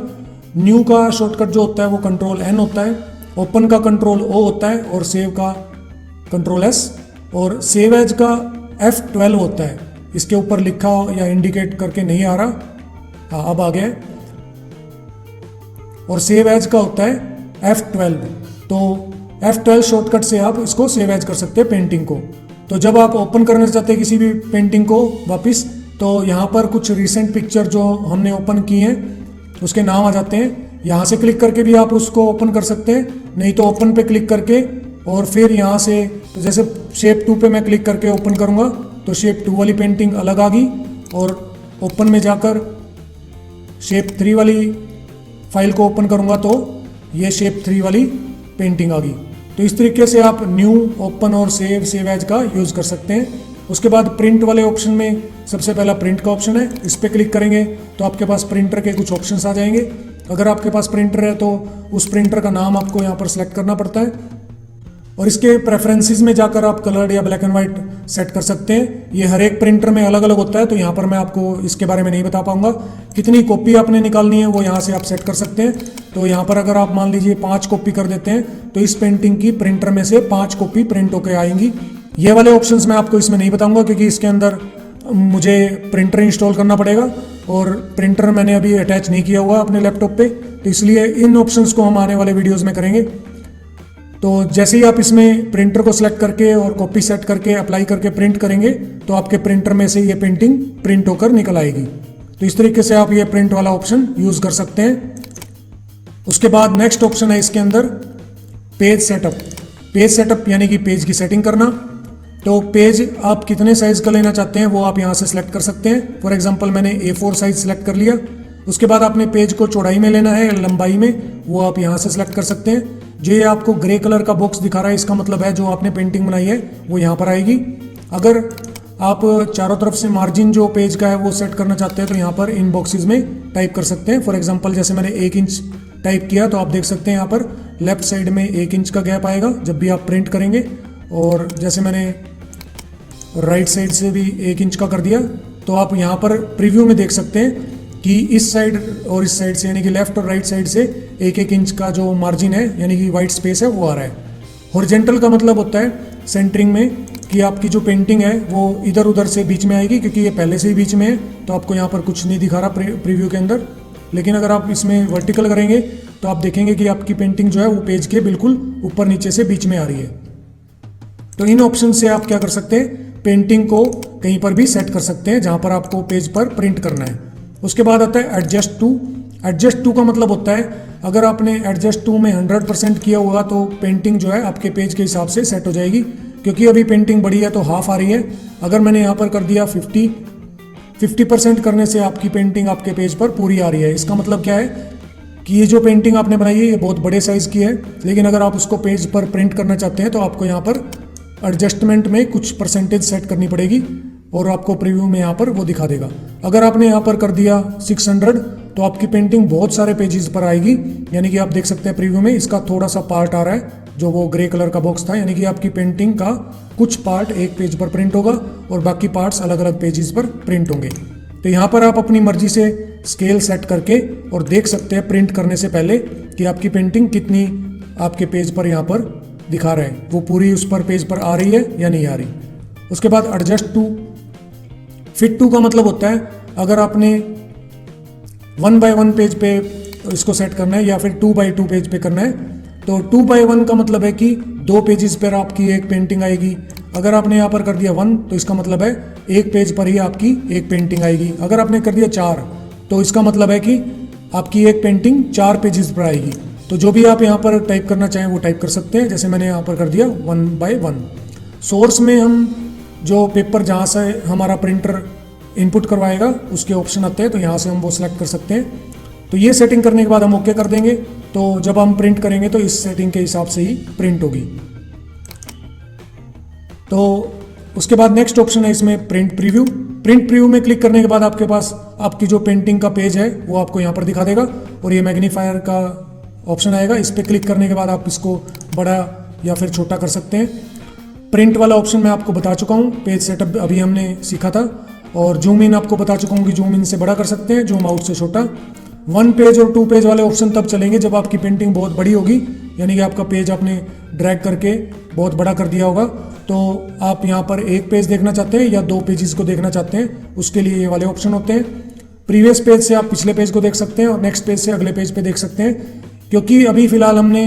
न्यू का शॉर्टकट जो होता है वो कंट्रोल N होता है, ओपन का कंट्रोल O होता है, और सेव का कंट्रोल S, और सेव एज का F12 होता है। इसके ऊपर लिखा या इंडिकेट करके नहीं आ रहा, हाँ अब आ गया है। और सेव एज का होता है F12। तो F12 शॉर्टकट से आप इसको सेव एज कर सकते हैं पेंटिंग को। तो जब आप ओपन करना चाहते हैं किसी भी पेंटिंग को वापस, तो यहाँ पर कुछ रिसेंट पिक्चर जो हमने ओपन की हैं उसके नाम आ जाते हैं। यहाँ से क्लिक करके भी आप उसको ओपन कर सकते हैं, नहीं तो ओपन पे क्लिक करके और फिर यहाँ से जैसे शेप 2 पे मैं क्लिक करके ओपन करूँगा तो शेप 2 वाली पेंटिंग अलग आ गई, और ओपन में जाकर शेप 3 वाली फाइल को ओपन करूँगा तो ये शेप 3 वाली पेंटिंग आ गई। तो इस तरीके से आप न्यू, ओपन और सेव एज का यूज़ कर सकते हैं। उसके बाद प्रिंट वाले ऑप्शन में सबसे पहला प्रिंट का ऑप्शन है, इस पर क्लिक करेंगे तो आपके पास प्रिंटर के कुछ ऑप्शंस आ जाएंगे। अगर आपके पास प्रिंटर है तो उस प्रिंटर का नाम आपको यहाँ पर सेलेक्ट करना पड़ता है, और इसके प्रेफरेंसेस में जाकर आप कलर्ड या ब्लैक एंड वाइट सेट कर सकते हैं। ये हर एक प्रिंटर में अलग अलग होता है, तो यहाँ पर मैं आपको इसके बारे में नहीं बता पाऊंगा। कितनी कॉपी आपने निकालनी है वो यहाँ से आप सेट कर सकते हैं। तो यहाँ पर अगर आप मान लीजिए 5 कॉपी कर देते हैं तो इस पेंटिंग की प्रिंटर में से 5 कॉपी प्रिंट होकर आएंगी। ये वाले ऑप्शंस मैं आपको इसमें नहीं बताऊंगा क्योंकि इसके अंदर मुझे प्रिंटर इंस्टॉल करना पड़ेगा, और प्रिंटर मैंने अभी अटैच नहीं किया हुआ अपने लैपटॉप पे, तो इसलिए इन ऑप्शंस को हम आने वाले वीडियोस में करेंगे। तो जैसे ही आप इसमें प्रिंटर को सिलेक्ट करके और कॉपी सेट करके अप्लाई करके प्रिंट करेंगे तो आपके प्रिंटर में से ये पेंटिंग प्रिंट होकर निकल आएगी। तो इस तरीके से आप ये प्रिंट वाला ऑप्शन यूज़ कर सकते हैं। उसके बाद नेक्स्ट ऑप्शन है इसके अंदर पेज सेटअप। पेज सेटअप यानी कि पेज की सेटिंग करना। तो पेज आप कितने साइज का लेना चाहते हैं वो आप यहाँ से सिलेक्ट कर सकते हैं। फॉर एग्जांपल मैंने A4 साइज सेलेक्ट कर लिया। उसके बाद आपने पेज को चौड़ाई में लेना है या लंबाई में, वो आप यहाँ से सिलेक्ट कर सकते हैं। जो ये आपको ग्रे कलर का बॉक्स दिखा रहा है इसका मतलब है जो आपने पेंटिंग बनाई है वो यहाँ पर आएगी। अगर आप चारों तरफ से मार्जिन जो पेज का है वो सेट करना चाहते हैं तो यहाँ पर इन बॉक्सेस में टाइप कर सकते हैं। फॉर एग्जांपल जैसे मैंने 1 इंच टाइप किया तो आप देख सकते हैं यहाँ पर लेफ्ट साइड में 1 इंच का गैप आएगा जब भी आप प्रिंट करेंगे, और जैसे मैंने राइट साइड से भी 1 इंच का कर दिया तो आप यहाँ पर प्रीव्यू में देख सकते हैं कि इस साइड और इस साइड से यानी कि लेफ्ट और राइट साइड से 1-1 इंच का जो मार्जिन है यानी कि वाइट स्पेस है वो आ रहा है। हॉरिजॉन्टल का मतलब होता है सेंटरिंग में कि आपकी जो पेंटिंग है वो इधर उधर से बीच में आएगी, क्योंकि ये पहले से ही बीच में है तो आपको यहाँ पर कुछ नहीं दिखा रहा प्रीव्यू के अंदर। लेकिन अगर आप इसमें वर्टिकल करेंगे तो आप देखेंगे कि आपकी पेंटिंग जो है वो पेज के बिल्कुल ऊपर नीचे से बीच में आ रही है। तो इन ऑप्शन से आप क्या कर सकते हैं, पेंटिंग को कहीं पर भी सेट कर सकते हैं जहाँ पर आपको पेज पर प्रिंट करना है। उसके बाद आता है एडजस्ट टू। एडजस्ट टू का मतलब होता है अगर आपने एडजस्ट टू में 100% किया हुआ तो पेंटिंग जो है आपके पेज के हिसाब से सेट हो जाएगी, क्योंकि अभी पेंटिंग बड़ी है तो हाफ आ रही है। अगर मैंने यहाँ पर कर दिया 50% करने से आपकी पेंटिंग आपके पेज पर पूरी आ रही है। इसका मतलब क्या है कि ये जो पेंटिंग आपने बनाई है ये बहुत बड़े साइज़ की है, लेकिन अगर आप उसको पेज पर प्रिंट करना चाहते हैं तो आपको यहाँ पर एडजस्टमेंट में कुछ परसेंटेज सेट करनी पड़ेगी और आपको प्रीव्यू में यहाँ पर वो दिखा देगा। अगर आपने यहाँ पर कर दिया 600 तो आपकी पेंटिंग बहुत सारे पेजेस पर आएगी, यानी कि आप देख सकते हैं प्रीव्यू में इसका थोड़ा सा पार्ट आ रहा है जो वो ग्रे कलर का बॉक्स था, यानी कि आपकी पेंटिंग का कुछ पार्ट एक पेज पर प्रिंट होगा और बाकी पार्ट्स अलग अलग पेजेस पर प्रिंट होंगे। तो यहाँ पर आप अपनी मर्जी से स्केल सेट करके और देख सकते हैं प्रिंट करने से पहले कि आपकी पेंटिंग कितनी आपके पेज पर यहाँ पर दिखा रहा है, वो पूरी उस पर पेज पर आ रही है या नहीं आ रही। उसके बाद एडजस्ट टू। फिट टू का मतलब होता है अगर आपने 1 by 1 पेज पे इसको सेट करना है या फिर 2 by 2 पेज पे करना है, तो 2 by 1 का मतलब है कि 2 पेजेस पर आपकी एक पेंटिंग आएगी। अगर आपने यहाँ पर कर दिया 1 तो इसका मतलब है एक पेज पर ही आपकी एक पेंटिंग आएगी। अगर आपने कर दिया 4 तो इसका मतलब है कि आपकी एक पेंटिंग 4 पेजेस पर आएगी। तो जो भी आप यहाँ पर टाइप करना चाहें वो टाइप कर सकते हैं। जैसे मैंने यहाँ पर कर दिया 1 by 1। सोर्स में हम जो पेपर जहाँ से हमारा प्रिंटर इनपुट करवाएगा उसके ऑप्शन आते हैं, तो यहाँ से हम वो सिलेक्ट कर सकते हैं। तो ये सेटिंग करने के बाद हम ओके कर देंगे, तो जब हम प्रिंट करेंगे तो इस सेटिंग के हिसाब से ही प्रिंट होगी। तो उसके बाद नेक्स्ट ऑप्शन है इसमें प्रिंट प्रीव्यू। प्रिंट प्रीव्यू में क्लिक करने के बाद आपके पास आपकी जो पेंटिंग का पेज है वो आपको यहाँ पर दिखा देगा और ये मैग्नीफायर का ऑप्शन आएगा। इस पर क्लिक करने के बाद आप इसको बड़ा या फिर छोटा कर सकते हैं। प्रिंट वाला ऑप्शन मैं आपको बता चुका हूँ, पेज सेटअप अभी हमने सीखा था। और जूम इन आपको बता चुका हूँ कि जूम इन से बड़ा कर सकते हैं, जूम आउट से छोटा। 1 पेज और 2 पेज वाले ऑप्शन तब चलेंगे जब आपकी पेंटिंग बहुत बड़ी होगी, यानी कि आपका पेज आपने ड्रैग करके बहुत बड़ा कर दिया होगा। तो आप यहाँ पर 1 पेज देखना चाहते हैं या 2 पेजेस को देखना चाहते हैं, उसके लिए ये वाले ऑप्शन होते हैं। प्रीवियस पेज से आप पिछले पेज को देख सकते हैं और नेक्स्ट पेज से अगले पेज पे देख सकते हैं। क्योंकि अभी फिलहाल हमने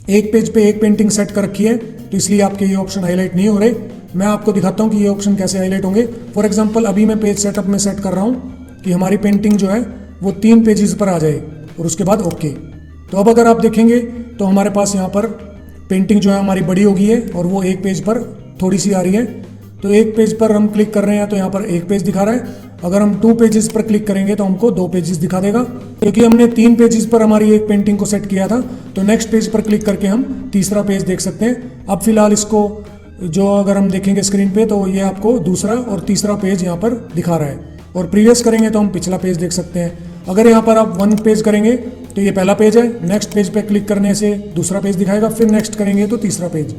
एक पेज पे एक पेंटिंग सेट कर रखी है, तो इसलिए आपके ये ऑप्शन हाईलाइट नहीं हो रहे। मैं आपको दिखाता हूँ कि ये ऑप्शन कैसे हाईलाइट होंगे। फॉर एग्जांपल अभी मैं पेज सेटअप में सेट कर रहा हूँ कि हमारी पेंटिंग जो है वो 3 पेजेस पर आ जाए और उसके बाद ओके। तो अब अगर आप देखेंगे तो हमारे पास यहाँ पर पेंटिंग जो है हमारी बड़ी हो गई है और वो 1 पेज पर थोड़ी सी आ रही है। तो 1 पेज पर हम क्लिक कर रहे हैं तो यहाँ पर 1 पेज दिखा रहा है। अगर हम 2 पेजेस पर क्लिक करेंगे तो हमको 2 पेजेस दिखा देगा। क्योंकि हमने 3 पेजेस पर हमारी एक पेंटिंग को सेट किया था, तो नेक्स्ट पेज पर क्लिक करके हम तीसरा पेज देख सकते हैं। अब फिलहाल इसको जो अगर हम देखेंगे स्क्रीन पे तो ये आपको दूसरा और तीसरा पेज यहाँ पर दिखा रहा है, और प्रीवियस करेंगे तो हम पिछला पेज देख सकते हैं। अगर यहाँ पर आप 1 पेज करेंगे तो ये पहला पेज है, नेक्स्ट पेज पे क्लिक करने से दूसरा पेज दिखाएगा, फिर नेक्स्ट करेंगे तो तीसरा पेज।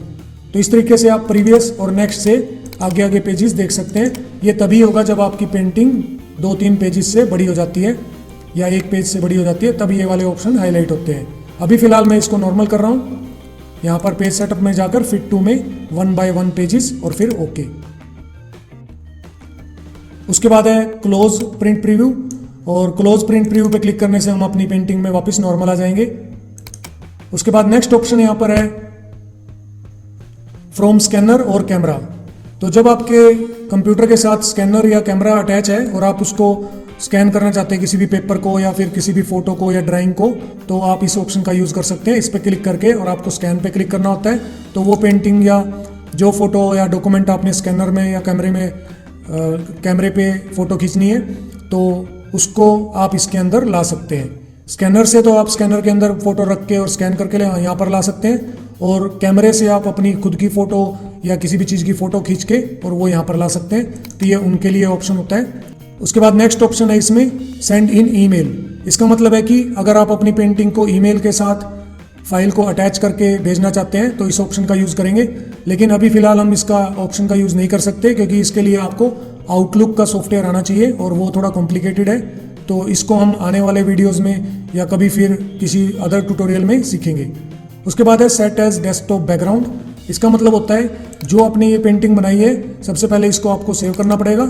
तो इस तरीके से आप प्रीवियस और नेक्स्ट से आगे आगे पेजेस देख सकते हैं। ये तभी होगा जब आपकी पेंटिंग 2-3 पेजेस से बड़ी हो जाती है या 1 पेज से बड़ी हो जाती है, तब ये वाले ऑप्शन हाईलाइट होते हैं। अभी फिलहाल मैं इसको नॉर्मल कर रहा हूँ। यहाँ पर पेज सेटअप में जाकर फिट टू में 1 by 1 पेजेस और फिर ओके। उसके बाद है क्लोज प्रिंट प्रीव्यू, और क्लोज प्रिंट प्रीव्यू पे क्लिक करने से हम अपनी पेंटिंग में वापस नॉर्मल आ जाएंगे। उसके बाद नेक्स्ट ऑप्शन यहाँ पर है फ्रॉम स्कैनर और कैमरा। तो जब आपके कंप्यूटर के साथ स्कैनर या कैमरा अटैच है और आप उसको स्कैन करना चाहते हैं किसी भी पेपर को या फिर किसी भी फोटो को या ड्राइंग को, तो आप इस ऑप्शन का यूज़ कर सकते हैं। इस पर क्लिक करके और आपको स्कैन पे क्लिक करना होता है, तो वो पेंटिंग या जो फोटो या डॉक्यूमेंट आपने स्कैनर में या कैमरे पे फ़ोटो खींचनी है तो उसको आप इसके अंदर ला सकते हैं। स्कैनर से तो आप स्कैनर के अंदर फ़ोटो रख के और स्कैन करके यहाँ पर ला सकते हैं, और कैमरे से आप अपनी खुद की फ़ोटो या किसी भी चीज़ की फ़ोटो खींच के और वो यहाँ पर ला सकते हैं। तो ये उनके लिए ऑप्शन होता है। उसके बाद नेक्स्ट ऑप्शन है इसमें सेंड इन ईमेल। इसका मतलब है कि अगर आप अपनी पेंटिंग को ईमेल के साथ फाइल को अटैच करके भेजना चाहते हैं तो इस ऑप्शन का यूज़ करेंगे। लेकिन अभी फ़िलहाल हम इसका ऑप्शन का यूज़ नहीं कर सकते, क्योंकि इसके लिए आपको आउटलुक का सॉफ्टवेयर आना चाहिए और वो थोड़ा कॉम्प्लिकेटेड है। तो इसको हम आने वाले वीडियोज़ में या कभी फिर किसी अदर ट्यूटोरियल में सीखेंगे। उसके बाद है सेट एज डेस्कटॉप बैकग्राउंड। इसका मतलब होता है जो आपने ये पेंटिंग बनाई है, सबसे पहले इसको आपको सेव करना पड़ेगा।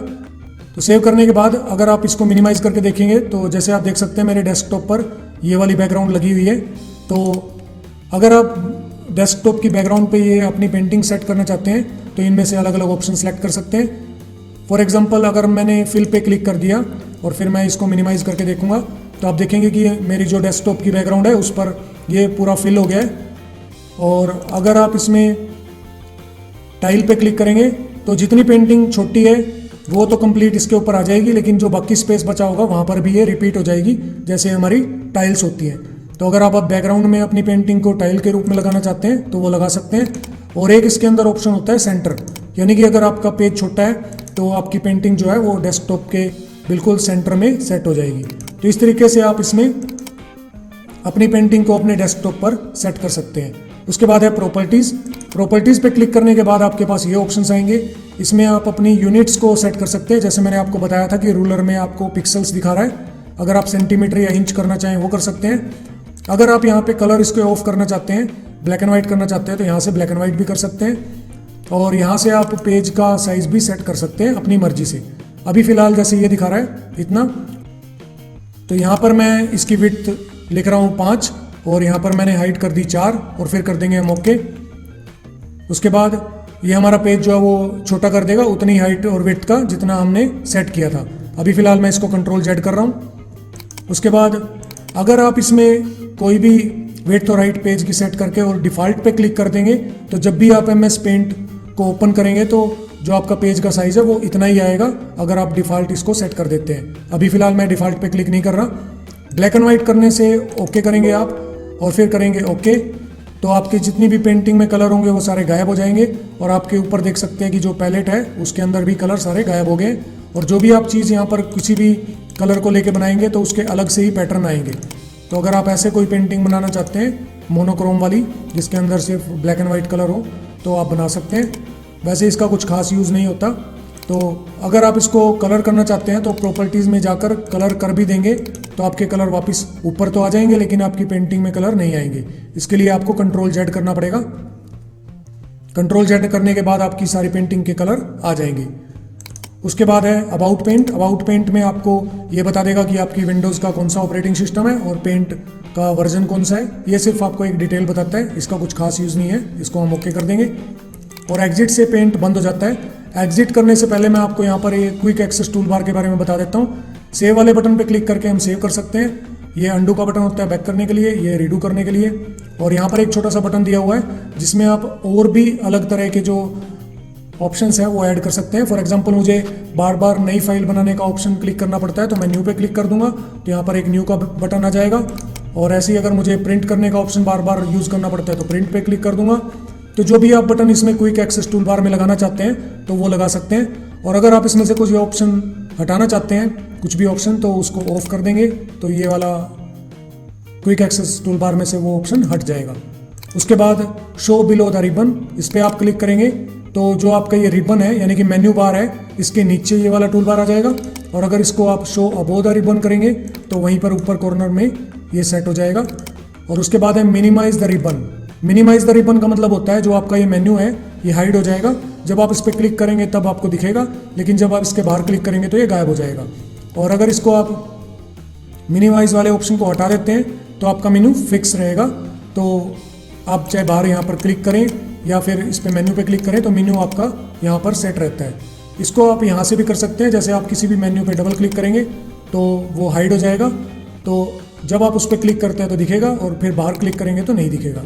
तो सेव करने के बाद अगर आप इसको मिनिमाइज़ करके देखेंगे तो जैसे आप देख सकते हैं मेरे डेस्कटॉप पर ये वाली बैकग्राउंड लगी हुई है। तो अगर आप डेस्कटॉप की बैकग्राउंड पे ये अपनी पेंटिंग सेट करना चाहते हैं तो इनमें से अलग अलग ऑप्शन सेलेक्ट कर सकते हैं। फॉर एग्जांपल अगर मैंने फिल पे क्लिक कर दिया और फिर मैं इसको मिनिमाइज़ करके देखूंगा तो आप देखेंगे कि मेरी जो डेस्कटॉप की बैकग्राउंड है उस पर ये पूरा फिल हो गया है। और अगर आप इसमें टाइल पे क्लिक करेंगे तो जितनी पेंटिंग छोटी है वो तो कंप्लीट इसके ऊपर आ जाएगी, लेकिन जो बाकी स्पेस बचा होगा वहाँ पर भी ये रिपीट हो जाएगी जैसे हमारी टाइल्स होती हैं। तो अगर आप बैकग्राउंड में अपनी पेंटिंग को टाइल के रूप में लगाना चाहते हैं तो वो लगा सकते हैं। और एक इसके अंदर ऑप्शन होता है सेंटर, यानी कि अगर आपका पेज छोटा है तो आपकी पेंटिंग जो है वो डेस्कटॉप के बिल्कुल सेंटर में सेट हो जाएगी। तो इस तरीके से आप इसमें अपनी पेंटिंग को अपने डेस्कटॉप पर सेट कर सकते हैं। उसके बाद है प्रॉपर्टीज़। प्रॉपर्टीज़ पे क्लिक करने के बाद आपके पास ये ऑप्शंस आएंगे। इसमें आप अपनी यूनिट्स को सेट कर सकते हैं। जैसे मैंने आपको बताया था कि रूलर में आपको पिक्सल्स दिखा रहा है, अगर आप सेंटीमीटर या इंच करना चाहें वो कर सकते हैं। अगर आप यहाँ पे कलर इसको ऑफ करना चाहते हैं, ब्लैक एंड वाइट करना चाहते हैं तो यहाँ से ब्लैक एंड वाइट भी कर सकते हैं। और यहाँ से आप पेज का साइज़ भी सेट कर सकते हैं अपनी मर्जी से। अभी फ़िलहाल जैसे ये दिखा रहा है इतना, तो यहाँ पर मैं इसकी विड्थ लिख रहा हूँ 5 और यहाँ पर मैंने हाइट कर दी 4 और फिर कर देंगे हम ओके। उसके बाद ये हमारा पेज जो है वो छोटा कर देगा उतनी हाइट और विड्थ का जितना हमने सेट किया था। अभी फ़िलहाल मैं इसको कंट्रोल जेड कर रहा हूँ। उसके बाद अगर आप इसमें कोई भी विड्थ और हाइट पेज की सेट करके और डिफ़ॉल्ट पे क्लिक कर देंगे तो जब भी आप MS पेंट को ओपन करेंगे तो जो आपका पेज का साइज़ है वो इतना ही आएगा, अगर आप डिफ़ॉल्ट इसको सेट कर देते हैं। अभी फ़िलहाल मैं डिफ़ॉल्ट पे क्लिक नहीं कर रहा। ब्लैक एंड वाइट करने से ओके करेंगे आप और फिर करेंगे ओके। तो आपके जितनी भी पेंटिंग में कलर होंगे वो सारे गायब हो जाएंगे और आपके ऊपर देख सकते हैं कि जो पैलेट है उसके अंदर भी कलर सारे गायब हो गए। और जो भी आप चीज़ यहाँ पर किसी भी कलर को लेके बनाएंगे तो उसके अलग से ही पैटर्न आएंगे। तो अगर आप ऐसे कोई पेंटिंग बनाना चाहते हैं मोनोक्रोम वाली जिसके अंदर सिर्फ ब्लैक एंड वाइट कलर हो तो आप बना सकते हैं। वैसे इसका कुछ खास यूज़ नहीं होता। तो अगर आप इसको कलर करना चाहते हैं तो प्रॉपर्टीज़ में जाकर कलर कर भी देंगे तो आपके कलर वापस ऊपर तो आ जाएंगे लेकिन आपकी पेंटिंग में कलर नहीं आएंगे। इसके लिए आपको कंट्रोल जेड करना पड़ेगा। कंट्रोल जेड करने के बाद आपकी सारी पेंटिंग के कलर आ जाएंगे। उसके बाद है अबाउट पेंट। अबाउट पेंट में आपको ये बता देगा कि आपकी विंडोज़ का कौन सा ऑपरेटिंग सिस्टम है और पेंट का वर्जन कौन सा है। ये सिर्फ आपको एक डिटेल बताता है, इसका कुछ खास यूज़ नहीं है। इसको हम ओके कर देंगे और एग्जिट से पेंट बंद हो जाता है। एग्जिट करने से पहले मैं आपको यहाँ पर ये क्विक एक्सेस टूल बार के बारे में बता देता हूँ। सेव वाले बटन पे क्लिक करके हम सेव कर सकते हैं। ये अंडू का बटन होता है बैक करने के लिए, ये रीडू करने के लिए। और यहाँ पर एक छोटा सा बटन दिया हुआ है जिसमें आप और भी अलग तरह के जो ऑप्शंस हैं वो ऐड कर सकते हैं। फॉर एग्जांपल मुझे बार बार नई फाइल बनाने का ऑप्शन क्लिक करना पड़ता है तो मैं न्यू पे क्लिक कर दूंगा तो यहाँ पर एक न्यू का बटन आ जाएगा। और ऐसे ही अगर मुझे प्रिंट करने का ऑप्शन बार बार यूज़ करना पड़ता है तो प्रिंट पे क्लिक कर दूंगा। तो जो भी आप बटन इसमें क्विक एक्सेस टूल बार में लगाना चाहते हैं तो वो लगा सकते हैं। और अगर आप इसमें से कुछ ऑप्शन हटाना चाहते हैं, कुछ भी ऑप्शन, तो उसको ऑफ कर देंगे तो ये वाला क्विक एक्सेस टूल बार में से वो ऑप्शन हट जाएगा। उसके बाद शो बिलो द रिबन, इस पर आप क्लिक करेंगे तो जो आपका ये रिबन है यानी कि मेन्यू बार है इसके नीचे ये वाला टूल बार आ जाएगा। और अगर इसको आप शो अबोव द रिबन करेंगे तो वहीं पर ऊपर कॉर्नर में ये सेट हो जाएगा। और उसके बाद है minimize the ribbon. Minimize the ribbon का मतलब होता है जो आपका ये मेन्यू है ये हाइड हो जाएगा। जब आप इस पर क्लिक करेंगे तब आपको दिखेगा, लेकिन जब आप इसके बाहर क्लिक करेंगे तो ये गायब हो जाएगा। और अगर इसको आप मिनिमाइज वाले ऑप्शन को हटा देते हैं तो आपका मेन्यू फिक्स रहेगा। तो आप चाहे बाहर यहाँ पर क्लिक करें या फिर इस पर मेन्यू पे क्लिक करें तो मेन्यू आपका यहाँ पर सेट रहता है। इसको आप यहाँ से भी कर सकते हैं, जैसे आप किसी भी मेन्यू पे डबल क्लिक करेंगे तो वो हाइड हो जाएगा। तो जब आप उस पर क्लिक करते हैं तो दिखेगा और फिर बाहर क्लिक करेंगे तो नहीं दिखेगा।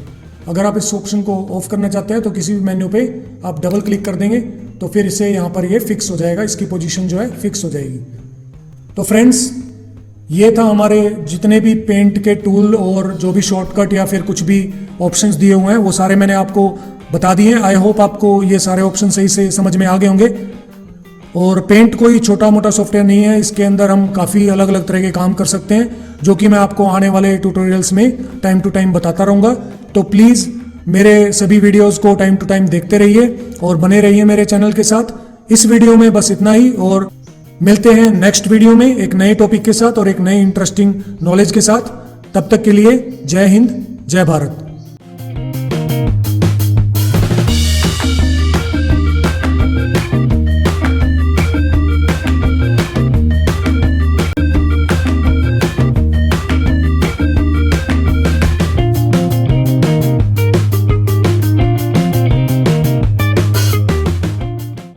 अगर आप इस ऑप्शन को ऑफ करना चाहते हैं तो किसी भी मेन्यू पे आप डबल क्लिक कर देंगे तो फिर इसे यहाँ पर ये फिक्स हो जाएगा, इसकी पोजीशन जो है फिक्स हो जाएगी। तो फ्रेंड्स ये था हमारे जितने भी पेंट के टूल और जो भी शॉर्टकट या फिर कुछ भी ऑप्शंस दिए हुए हैं वो सारे मैंने आपको बता दिए। आई होप आपको ये सारे ऑप्शन सही से समझ में आ गए होंगे। और पेंट कोई छोटा मोटा सॉफ्टवेयर नहीं है, इसके अंदर हम काफ़ी अलग अलग तरह के काम कर सकते हैं जो कि मैं आपको आने वाले ट्यूटोरियल्स में टाइम टू टाइम बताता रहूँगा। तो प्लीज़ मेरे सभी वीडियोस को टाइम टू टाइम देखते रहिए और बने रहिए मेरे चैनल के साथ। इस वीडियो में बस इतना ही और मिलते हैं नेक्स्ट वीडियो में एक नए टॉपिक के साथ और एक नए इंटरेस्टिंग नॉलेज के साथ। तब तक के लिए जय हिंद, जय भारत।